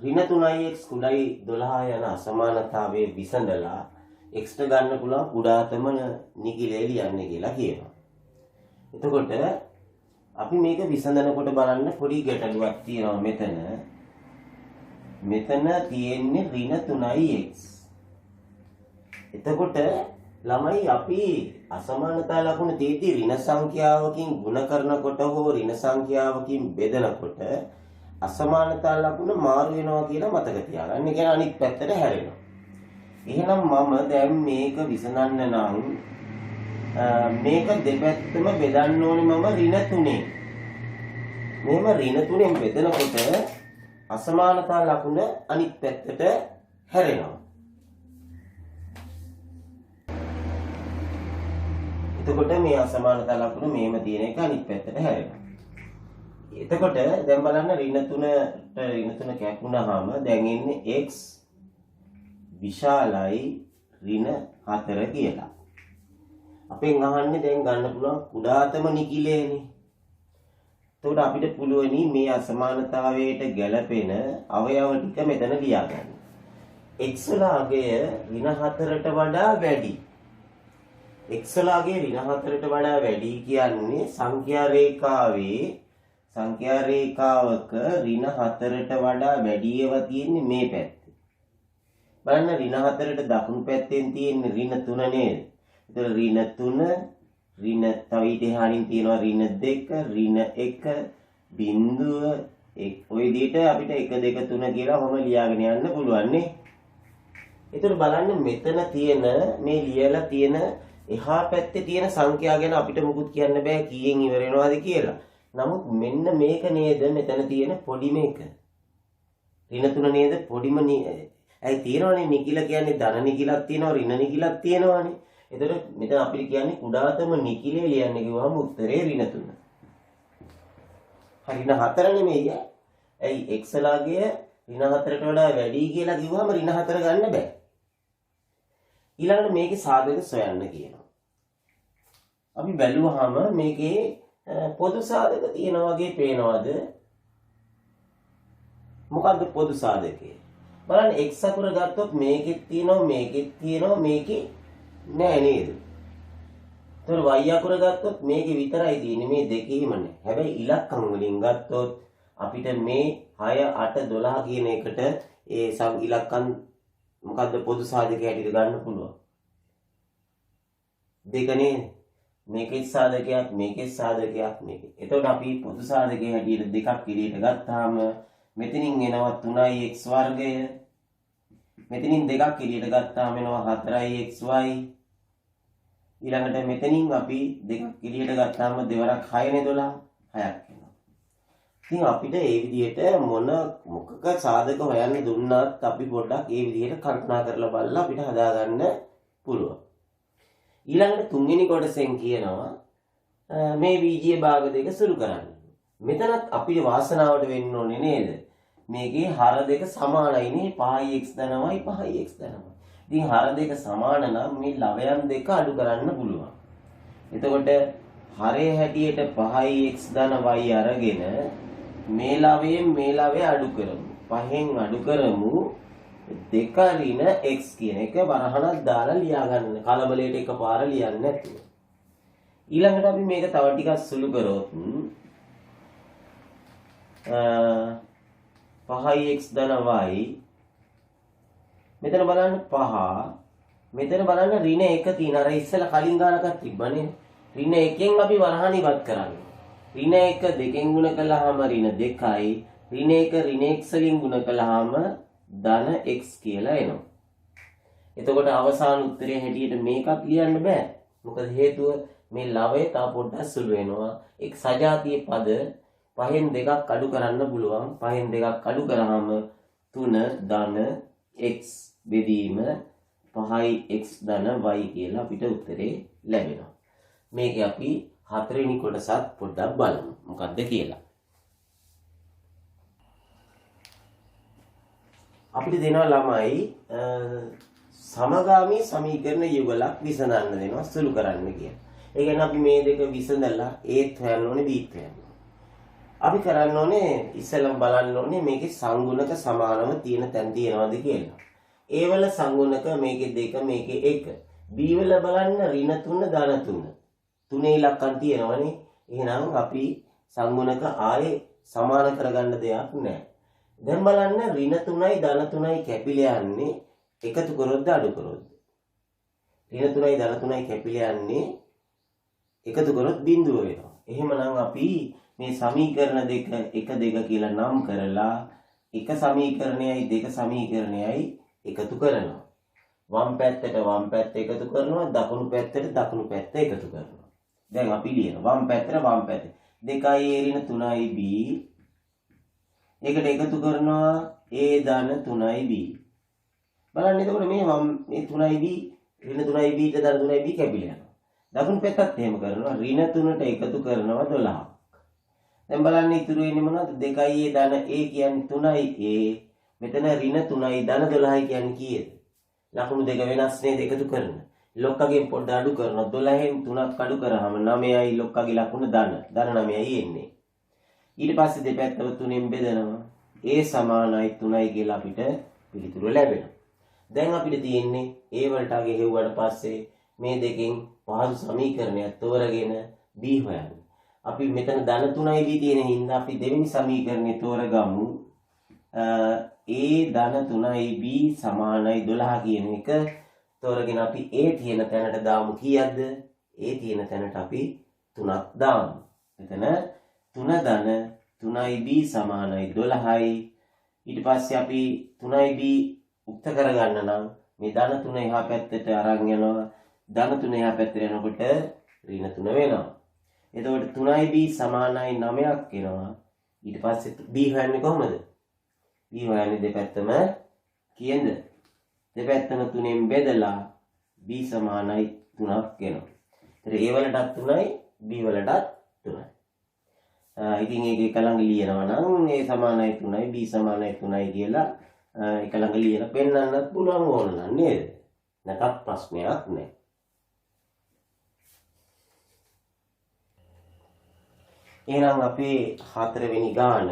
ඍණ 3x කුඩයි 12 යන අසමානතාවයේ විසඳලා x ගන්න පුළුවන් කුඩාතම නිකිලේ ලියන්නේ කියලා කියනවා. එතකොට අපි මේක විසඳනකොට බලන්න පොඩි ගැටලුවක් තියෙනවා මෙතන. මෙතන තියෙන්නේ ඍණ 3x. එතකොට ළමයි අපි අසමානතා ලකුණ තියෙද්දි ඍණ සංඛ්‍යාවකින් ගුණ කරනකොට හෝ ඍණ සංඛ්‍යාවකින් බෙදනකොට අසමානතා ලකුණ මාරු වෙනවා කියලා මතක තියාගන්න. ඒ කියන්නේ අනිත් පැත්තට හැරෙනවා. එහෙනම් මම දැන් මේක විසඳන්න නම් මේක දෙපැත්තම බෙදන්න ඕනේ මම ඍණ 3. මෙහෙම ඍණ 3ෙන් බෙදනකොට අසමානතා ලකුණ අනිත් පැත්තට හැරෙනවා. එතකොට මේ අසමානතා ලකුණ මේම තියෙන එක අනිත් පැත්තට හැරෙනවා. එතකොට දැන් බලන්න ඍණ 3 කැපුණාම දැන් ඉන්නේ x විශාලයි ඍණ 4 කියලා. අපෙන් අහන්නේ දැන් ගන්න පුළුවන් කුඩාතම නිකිලේනේ. එතකොට අපිට පුළුවනි මේ අසමානතාවයට ගැලපෙන අවයව ටික මෙතන ලියාගන්න. x වල අගය ඍණ 4ට වඩා වැඩි. x වල අගය ඍණ 4ට වඩා වැඩි කියන්නේ සංඛ්‍යා රේඛාවක ඍණ 4ට වඩා වැඩි ඒවා තියෙන්නේ මේ පැත්තේ. බලන්න ඍණ 4ට දකුණු පැත්තෙන් තියෙන්නේ ඍණ 3 නේද? ඒතර ඍණ 3 ඍණ තව ඊට එහාටින් තියෙනවා ඍණ 2 ඍණ 1 බිංදුව ඔය විදිහට අපිට 1 2 3 කියලා ඔහම ලියාගෙන යන්න පුළුවන් නේ. ඒතර බලන්න මෙතන තියෙන මේ ලියලා තියෙන එහා පැත්තේ තියෙන සංඛ්‍යා ගැන අපිට මුකුත් කියන්න බෑ කීයෙන් ඉවර වෙනවද කියලා. නමුත් මෙන්න මේක නේද මෙතන තියෙන පොඩිම එක. ඍණ 3 නේද පොඩිම ඇයි තියෙනවනේ නිකිල කියන්නේ ධන නිකිලක් තියෙනවා ඍණ නිකිලක් තියෙනවානේ. එතකොට මෙතන අපිට කියන්නේ කුඩාතම නිකිලේ ලියන්න කිව්වම උත්තරේ ඍණ 3. හරි ඍණ 4 නෙමෙයි. ඇයි x ලාගේ ඍණ 4ට වඩා වැඩි කියලා කිව්වම ඍණ 4 ගන්න බෑ. ඊළඟට මේකේ සාධක සොයන්න කියනවා. අපි බැලුවාම මේකේ පොදු සාධක තියෙනවා වගේ පේනවද? මොකද්ද පොදු සාධකය? බලන්න x අකුර ගත්තොත් මේකෙත් තියෙනවා මේකේ නෑ නේද? ඒතර y අකුර ගත්තොත් මේකේ විතරයි තියෙන්නේ මේ දෙකේම නෑ. හැබැයි ඉලක්කම් වලින් ගත්තොත් අපිට මේ 6 8 12 කියන එකට ඒ ඉලක්කම් මොකද්ද පොදු සාධකය හැටියට ගන්න පුළුවන්. දෙකනේ මේකේ සාධකයක් මේකේ සාධකයක් මේකේ. එතකොට අපි පොදු සාධකයේ හැටියට දෙකක් එළියට ගත්තාම මෙතනින් එනවා 3x වර්ගය. මෙතනින් දෙකක් එළියට ගත්තාම එනවා 4xy. ඊළඟට මෙතනින් අපි දෙකක් එළියට ගත්තාම දෙවරක් 6නේ 12 6ක් එනවා. ඉතින් අපිට මේ විදිහට මොකක සාධක හොයන්න දුන්නත් අපි පොඩ්ඩක් මේ විදිහට කල්පනා කරලා බලලා අපිට හදාගන්න පුළුවන්. ඊළඟට තුන්වෙනි කොටසෙන් කියනවා මේ බීජීය භාග දෙක සුළු කරන්න. මෙතනත් අපිට වාසනාවට වෙන්න ඕනේ නේද? මේකේ හර දෙක සමානයි නේ 5x ධනමයි 5x ධනමයි. ඉතින් හර දෙක සමාන නම් මේ ලවයන් දෙක අඩු කරන්න පුළුවන්. එතකොට හරේ හැටියට 5x ධන y අරගෙන මේ ලවයෙන් මේ ලවය අඩු කරමු. 5න් අඩු කරමු 2 ඍණ x කියන එක වරහණක් දාලා ලියා ගන්න. කලබලයට එකපාර ලියන්නේ නැතුව. ඊළඟට අපි මේක තව ටිකක් සුළු කරොත් 5x ධන y මෙතන බලන්න 5 මෙතන බලන්න ඍණ 1 තියෙන අර ඉස්සෙල්ලා කලින් ගානකක් තිබ්බනේ. ඍණ 1න් අපි වරහණ ඉවත් කරන්නේ. ඍණ 1 2න් ගුණ කළාම ඍණ 2යි. ඍණ 1 ඍණ x වලින් ගුණ කළාම ධන x කියලා එනවා. එතකොට අවසාන උත්තරේ හැටියට මේකක් ලියන්න බෑ. මොකද හේතුව මේ ලවය තා පොඩ්ඩක් සුළු වෙනවා. එක් සජාතිය පද 5න් දෙකක් අඩු කරන්න පුළුවන්. 5න් දෙකක් අඩු කරාම 3 ධන x බෙදීම 5x ධන y කියලා අපිට උත්තරේ ලැබෙනවා. මේක අපි හතරවෙනි කොටසත් පොඩ්ඩක් බලමු. මොකක්ද කියලා. අපිට දෙනවා ළමයි සමගාමී සමීකරණ යුගලක් විසඳන්න දෙනවා සුළු කරන්න කියලා. ඒ කියන්නේ අපි මේ දෙක විසඳලා ඒත් හොයන්න ඕනේ බීත් හොයන්න. අපි කරන්න ඕනේ ඉස්සෙල්ලම බලන්න ඕනේ මේකේ සංගුණක සමානව තියෙන තැන් තියෙනවද කියලා. A වල සංගුණක මේකේ 2 මේකේ 1. B වල බලන්න ඍණ 3 ධන 3. තුනේ ඉලක්කම් තියෙනවනේ. එහෙනම් අපි සංගුණක ආයේ සමාන කරගන්න දෙයක් නැහැ. දැන් බලන්න ඍණ 3යි ධන 3යි කැපිලා යන්නේ එකතු කරොත්ද අඩු කරොත්ද? ඍණ 3යි ධන 3යි කැපිලා යන්නේ එකතු කරොත් බිඳුව වෙනවා. එහෙමනම් අපි මේ සමීකරණ දෙක 1 2 කියලා නම් කරලා එක සමීකරණයයි දෙක සමීකරණයයි එකතු කරනවා. වම් පැත්තට වම් පැත්ත එකතු කරනවා දකුණු පැත්තට දකුණු පැත්ත එකතු කරනවා. දැන් අපි ලියනවා වම් පැත්තට වම් පැත්ත 2යි a ඍණ 3යි b ඒකට එකතු කරනවා a ධන 3යි b බලන්න එතකොට මේ 3යි b ඍණ 3යි b ට ධන 3යි b කැපිලා යනවා. දකුණු පැත්තත් එහෙම කරනවා ඍණ 3ට එකතු කරනවා 12ක්. දැන් බලන්න ඉතුරු වෙන්නේ මොනවද? 2යි a ධන a කියන්නේ 3යි a මෙතන ඍණ 3යි ධන 12යි කියන්නේ කීයද? ලකුණු දෙක වෙනස් නේද එකතු කරන. ලොක්කගෙන් පොඩ්ඩ අඩු කරනවා 12න් 3ක් අඩු කරාම 9යි ලොක්කගේ ලකුණ ධන 9යි එන්නේ. ඊට පස්සේ දෙපැත්තම 3ෙන් බෙදනවා. a සමානයි 3යි කියලා අපිට පිළිතුර ලැබෙනවා. දැන් අපිට තියෙන්නේ a වලට අගේ හෙව්වට පස්සේ මේ දෙකෙන් පහසු සමීකරණයක් තෝරගෙන b හොයන්න. අපි මෙතන ධන 3යි b තියෙන හින්දා අපි දෙවෙනි සමීකරණය තෝරගමු. a ධන 3යි b සමානයි 12 කියන එක තෝරගෙන අපි a තියෙන තැනට දාමු. කීයක්ද? ඒ තියෙන තැනට අපි 3ක් දාමු. එතන 3 ධන 3b සමානයි 12යි. ඊට පස්සේ අපි 3b උක්ත කරගන්න නම් මේ ධන 3 එහා පැත්තට අරන් යනවා. ධන 3 එහා පැත්තට යනකොට ඍණ 3 වෙනවා. එතකොට 3b සමානයි 9ක් එනවා. ඊට පස්සේ b හොයන්නේ කොහොමද? b හොයන්නේ දෙපැත්තම කීයද? දෙපැත්තම 3ෙන් බෙදලා b සමානයි 3ක් එනවා. ඒතර a වලටත් 3යි b වලටත් 3යි. ඉතින් ඒක එක ළඟ ලියනවා නම් a සමානයි 3යි b සමානයි 3යි කියලා එක ළඟ ලියලා පෙන්නන්නත් පුළුවන් ඕන නම් නේද? නැත්නම් ප්‍රශ්නයක් නැහැ. එහෙනම් අපේ 4 වෙනි ගාන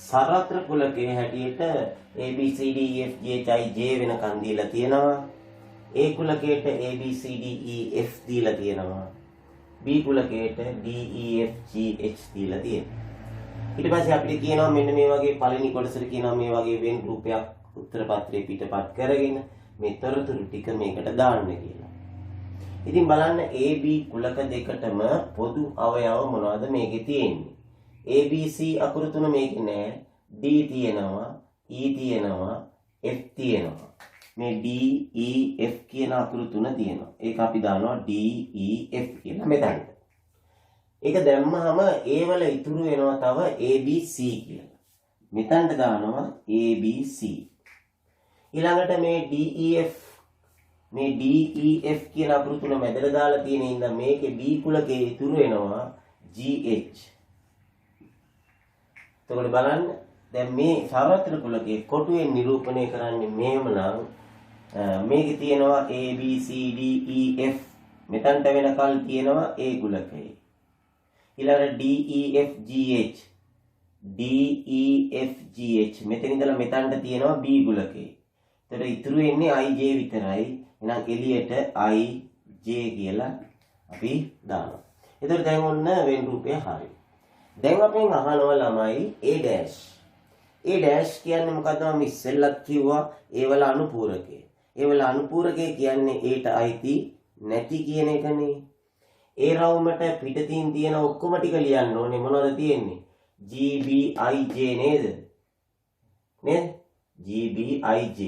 සරත්‍ර කුලකයේ හැටියට A B C D E F G H I J වෙනකන් දීලා තියෙනවා. A කුලකයට A B C D E F දීලා තියෙනවා. B කුලකයට D E F G H දීලා තියෙනවා. ඊට පස්සේ අපිට කියනවා මෙන්න මේ වගේ පළවෙනි කොටසට කියනවා මේ වගේ වෙන් රූපයක් උත්තර පත්‍රයේ පිටපත් කරගෙන මේ තොරතුරු ටික මේකට දාන්න කියලා. ඉතින් බලන්න AB කුලක දෙකටම පොදු අවයව මොනවද මේකේ තියෙන්නේ? ABC අකුරු තුන මේකේ නෑ. D තියෙනවා, E තියෙනවා, F තියෙනවා. මේ D E F කියන අකුරු තුන තියෙනවා. ඒක අපි දානවා D E F කියලා මෙතනට. ඒක දැම්මම A වල ඉතුරු වෙනවා තව ABC කියලා. මෙතනට දානවා ABC. ඊළඟට මේ DEF මේ DEF කියන අකුරු තුන මැදට දාලා තියෙන ඉඳන් මේකේ B කුලකේ ඉතුරු වෙනවා GH. එතකොට බලන්න දැන් මේ සර්වත්‍ර කුලකේ කොටුවෙන් නිරූපණය කරන්නේ මෙහෙම නම් මේකේ තියෙනවා A B C D E F මෙතනට වෙනකල් තියෙනවා A කුලකේ. ඊළඟට D E F G H D E F G H මෙතන ඉඳලා මෙතනට තියෙනවා B කුලකේ. එතකොට ඉතුරු වෙන්නේ I J විතරයි. එහෙනම් එළියට I J කියලා අපි දානවා. එතකොට දැන් ඔන්න වෙන් රූපය හරි. දැන් අපෙන් අහනවා ළමයි A dash. A dash කියන්නේ මොකද්ද? මම ඉස්සෙල්ලත් කිව්වා ඒ වල අනුපූරකය. ඒ වල අනුපූරකය කියන්නේ Aට අයිති නැති කියන එකනේ. ඒ රවුමට පිටතින් තියෙන ඔක්කොම ටික ලියන්න ඕනේ. මොනවද තියෙන්නේ? G B I J නේද? නේද? G B I J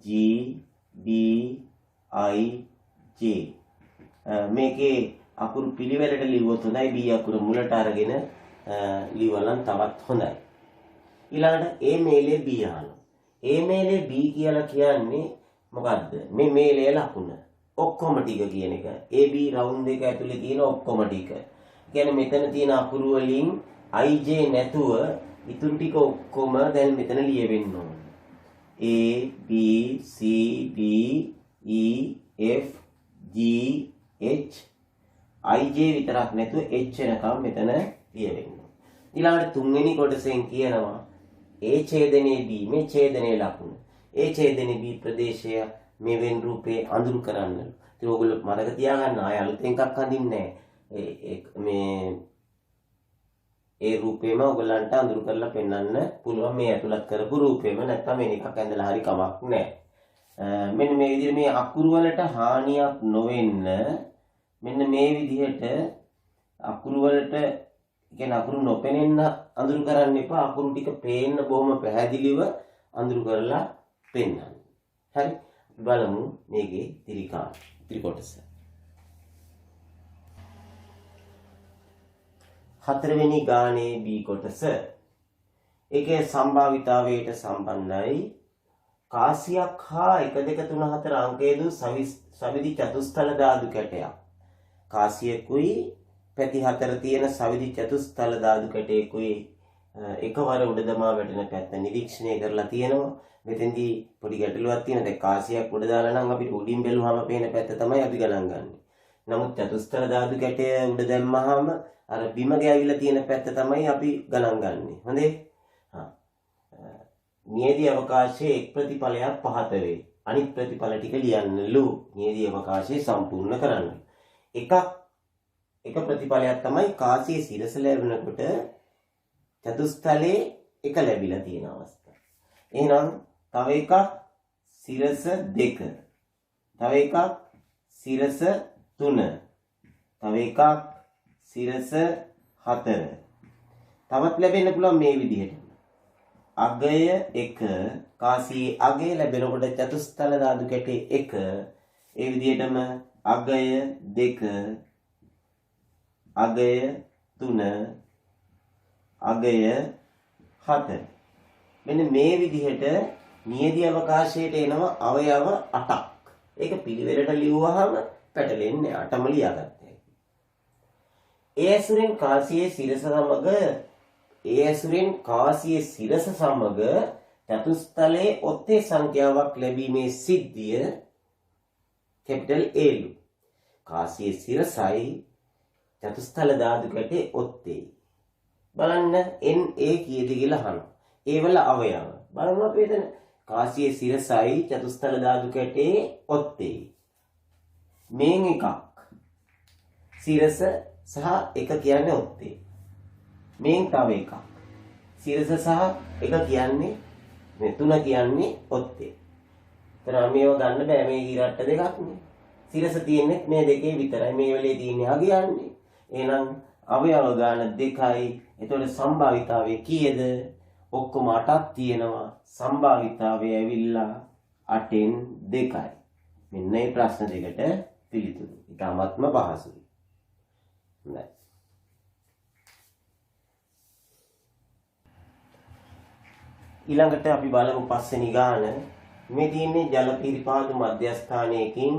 G B I J මේකේ අකුරු පිළිවෙලට ලියුවොත් හොඳයි. B අකුර මුලට අරගෙන ලියවලන් තවත් හොඳයි. ඊළඟට A මේලේ B අහනවා. A මේලේ B කියලා කියන්නේ මොකද්ද? මේ මේලේ ලකුණ ඔක්කොම ටික කියන එක. AB රවුන්ඩ් එක ඇතුලේ තියෙන ඔක්කොම ටික. කියන්නේ මෙතන තියෙන අකුරු වලින් IJ නැතුව ඉතුරු ටික ඔක්කොම දැන් මෙතන ලියවෙන්න ඕන. A B C D E F G H IJ විතරක් නැතුව H වෙනකම් මෙතන ලියවෙන්න ඕන. ඊළඟට තුන්වෙනි කොටසෙන් කියනවා A ඡේදනයේ B මේ ඡේදනයේ ලකුණ. A ඡේදනයේ B ප්‍රදේශය මේ වෙන් රූපේ අඳුරු කරන්න. ඉතින් ඕගොල්ලෝ මතක තියාගන්න ආය අලුතෙන් එකක් අඳින්නේ මේ ඒ රූපේම ඔයගලන්ට අඳුරු කරලා පෙන්වන්න පුළුවන් මේ ඇතුළත් කරපු රූපේම නැත්නම් වෙන එකක් ඇඳලා හරි කමක් නැහැ. මෙන්න මේ විදිහට මේ අකුරු වලට හානියක් නොවෙන්න මෙන්න මේ විදිහට අකුරු වලට කියන්නේ අකුරු නොපෙනෙන්න අඳුරු කරන්න එපා. අකුරු ටික පේන්න බොහොම පැහැදිලිව අඳුරු කරලා පෙන්වන්න. හරි. බලමු මේකේ ත්‍රිකොටස. හතරවෙනි ගානේ B කොටස. ඒකේ සම්භාවිතාවයට සම්බන්ධයි කාසියක් හා 1 2 3 4 අංකයේ දු සවිදි චතුස්තල ධාතු කැටයක්. කාසියකුයි පැති 4 තියෙන සවිදි චතුස්තල ධාතු කැටයකුයි එකවර උඩ දමා වැටෙන පැත්ත නිරීක්ෂණය කරලා තියෙනවා. මෙතෙන්දී පොඩි ගැටලුවක් තියෙනවා. දැන් කාසියක් උඩ දාලා නම් අපිට උඩින් බැලුවාම පේන පැත්ත තමයි අපි ගණන් ගන්න. නමුත් චතුස්තල ධාතු කැටය උඩ දැම්මහම අර බිම ගෑවිලා තියෙන පැත්ත තමයි අපි ගණන් ගන්නෙ. හොඳේ? නියදී අවකාශයේ එක් ප්‍රතිඵලයක් පහත වේ. අනිත් ප්‍රතිඵල ටික ලියන්නලු. නියදී අවකාශයේ සම්පූර්ණ කරන්න. එක ප්‍රතිඵලයක් තමයි කාසියේ සිරස ලැබෙනකොට චතුස්තලයේ එක ලැබිලා තියෙන අවස්ථාව. එහෙනම් තව එකක් සිරස දෙක. තව එකක් සිරස 3. තව එකක් සිරස 4. තවත් ලැබෙන්න පුළුවන් මේ විදිහට. අගය 1 කාසියේ අගය ලැබෙනකොට චතුස්තල ධාතු කැටේ 1 ඒ විදිහටම අගය 2 අගය 3 අගය 7 මෙන්න මේ විදිහට නියදී අවකාශයට එනවා අවයව 8ක්. ඒක පිළිවෙලට ලියුවාම පැටලෙන්නේ 8ම ලියාගත්තා. ඒ ඇසුරෙන් කාසියේ සිරස සමග චතුස්තලයේ ඔත්තේ සංඛ්‍යාවක් ලැබීමේ සිද්ධිය කැපිටල් A. කාසියේ සිරසයි චතුස්තල ධාතු කැටේ ඔත්තේ. බලන්න NA කීයද කියලා අහනවා. ඒ වල අවයව. බලමු අපි එතන කාසියේ සිරසයි චතුස්තල ධාතු කැටේ ඔත්තේ. මේන් එකක්. සිරස සහ එක කියන්නේ ඔත්තේ. මේන් තව එකක්. සිරස සහ එක කියන්නේ මේ තුන කියන්නේ ඔත්තේ. එතන මේව ගන්න බෑ මේ ඊරට්ට දෙකක් නේ. සිරස තියෙන්නේ මේ දෙකේ විතරයි. මේ වෙලේ තියෙන්නේ අග යන්නේ. එහෙනම් අවයව ගන්න 2යි. එතකොට සම්භාවිතාවය කීයද? ඔක්කොම 8ක් තියෙනවා. සම්භාවිතාවය ඇවිල්ලා 8න් 2යි. මෙන්න මේ ප්‍රශ්න දෙකට පිළිතුරු. ඉතාමත්ම පහසුයි. හොඳයි. ඊළඟට අපි බලමු පස්වෙනි ගාන. මේ තියෙන්නේ ජල පිරිපාදු මධ්‍යස්ථානයකින්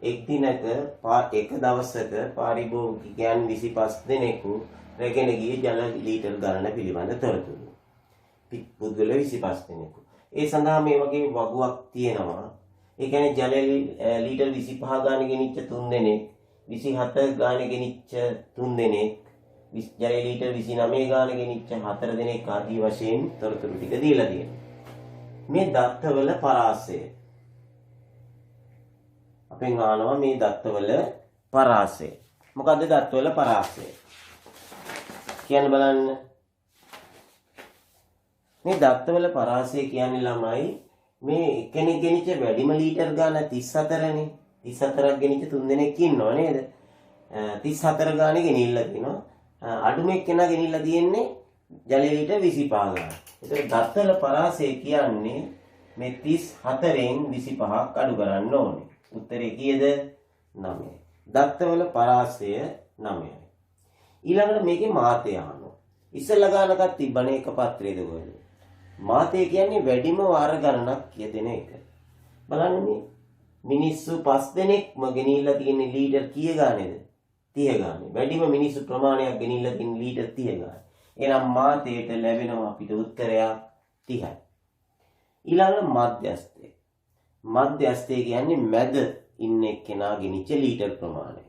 එක් දිනක එක දවසක පාරිභෝගිකයන් 25 දෙනෙකු රැගෙන ගිය ජල ලීටර් ගණන පිළිබඳ තොරතුරු. පුද්ගල 25 දෙනෙකු. ඒ සඳහා මේ වගේ වගුවක් තියෙනවා. ඒ කියන්නේ ජල ලීටර් 25 ගාන ගෙනිච්ච 3 දෙනෙක්, 27 ගාන ගෙනිච්ච 3 දෙනෙක්, ජල ලීටර් 29 ගාන ගෙනිච්ච 4 දෙනෙක් ආදී වශයෙන් තොරතුරු ටික දීලා තියෙනවා. මේ දත්තවල පරාසය අපෙන් අහනවා මේ දත්තවල පරාසය. මොකද්ද දත්තවල පරාසය? කියන්න බලන්න. මේ දත්තවල පරාසය කියන්නේ ළමයි මේ කෙනෙක් ගෙනිච්ච වැඩිම ලීටර් ගාන 34නේ. 34ක් ගෙනිච්ච 3 දෙනෙක් ඉන්නව නේද? 34 ගානේ ගෙනිල්ලා තිනවා. අඩුම එක්කෙනා ගෙනිල්ලා තියෙන්නේ ජල ලීටර් 25 ගාන. ඒතර දත්තවල පරාසය කියන්නේ මේ 34න් 25ක් අඩු කරන්න ඕනේ. උත්තරේ කීයද? 9. දත්තවල පරාසය 9යි. ඊළඟට මේකේ මාතය අහනවා. ඉස්සෙල්ලා ගානකක් තිබ්බනේ එක පත්‍රයේද කොහෙද? මාතය කියන්නේ වැඩිම වාර ගණනක් කියදෙන එක. බලන්න මේ මිනිස්සු 5 දෙනෙක්ම ගෙනිල්ලා තියෙන ලීටර් කීය ගානේද? 30 ගානේ. වැඩිම මිනිස්සු ප්‍රමාණයක් ගෙනිල්ලා තියෙන ලීටර් 30 ගානේ. එහෙනම් මාතයට ලැබෙනවා අපිට උත්තරයක් 30යි. ඊළඟ මධ්‍යස්ථය. මධ්‍යස්ථය කියන්නේ මැද ඉන්න එක්කෙනා ගෙනිච්ච ලීටර් ප්‍රමාණය.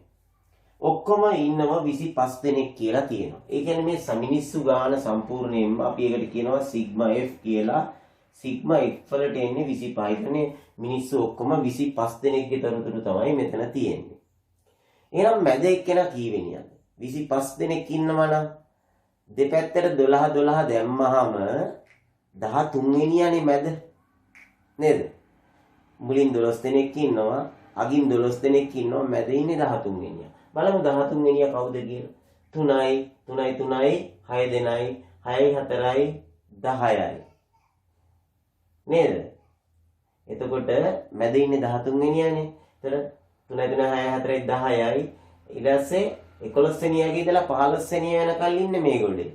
ඔක්කොම ඉන්නවා 25 දෙනෙක් කියලා තියෙනවා. ඒ කියන්නේ මේ සමිනිස්සු ගාන සම්පූර්ණයෙන්ම අපි ඒකට කියනවා සිග්මා F කියලා. සිග්මා F වලට එන්නේ 25. කියන්නේ මිනිස්සු ඔක්කොම 25 දෙනෙක්ගේ තොරතුරු තමයි මෙතන තියෙන්නේ. එහෙනම් මැද එක්කෙනා කී වෙනියද? 25 දෙනෙක් ඉන්නවා නම් දෙපැත්තට 12 දැම්මහම 13 වෙනියනේ මැද. නේද? මුලින් 12 දෙනෙක් ඉන්නවා, අගින් 12 දෙනෙක් ඉන්නවා, මැද ඉන්නේ 13 වෙනියා. බලමු 13 වෙනියා කවුද කියලා. 3යි 6 දෙනයි 6යි 4යි 10යි. නේද? එතකොට මැද ඉන්නේ 13 වෙනියානේ. එතන 3යි 6යි 4යි 10යි. ඊට පස්සේ 11 වෙනියාගේ ඉඳලා 15 වෙනියා වෙනකල් ඉන්නේ මේ ගොඩේ.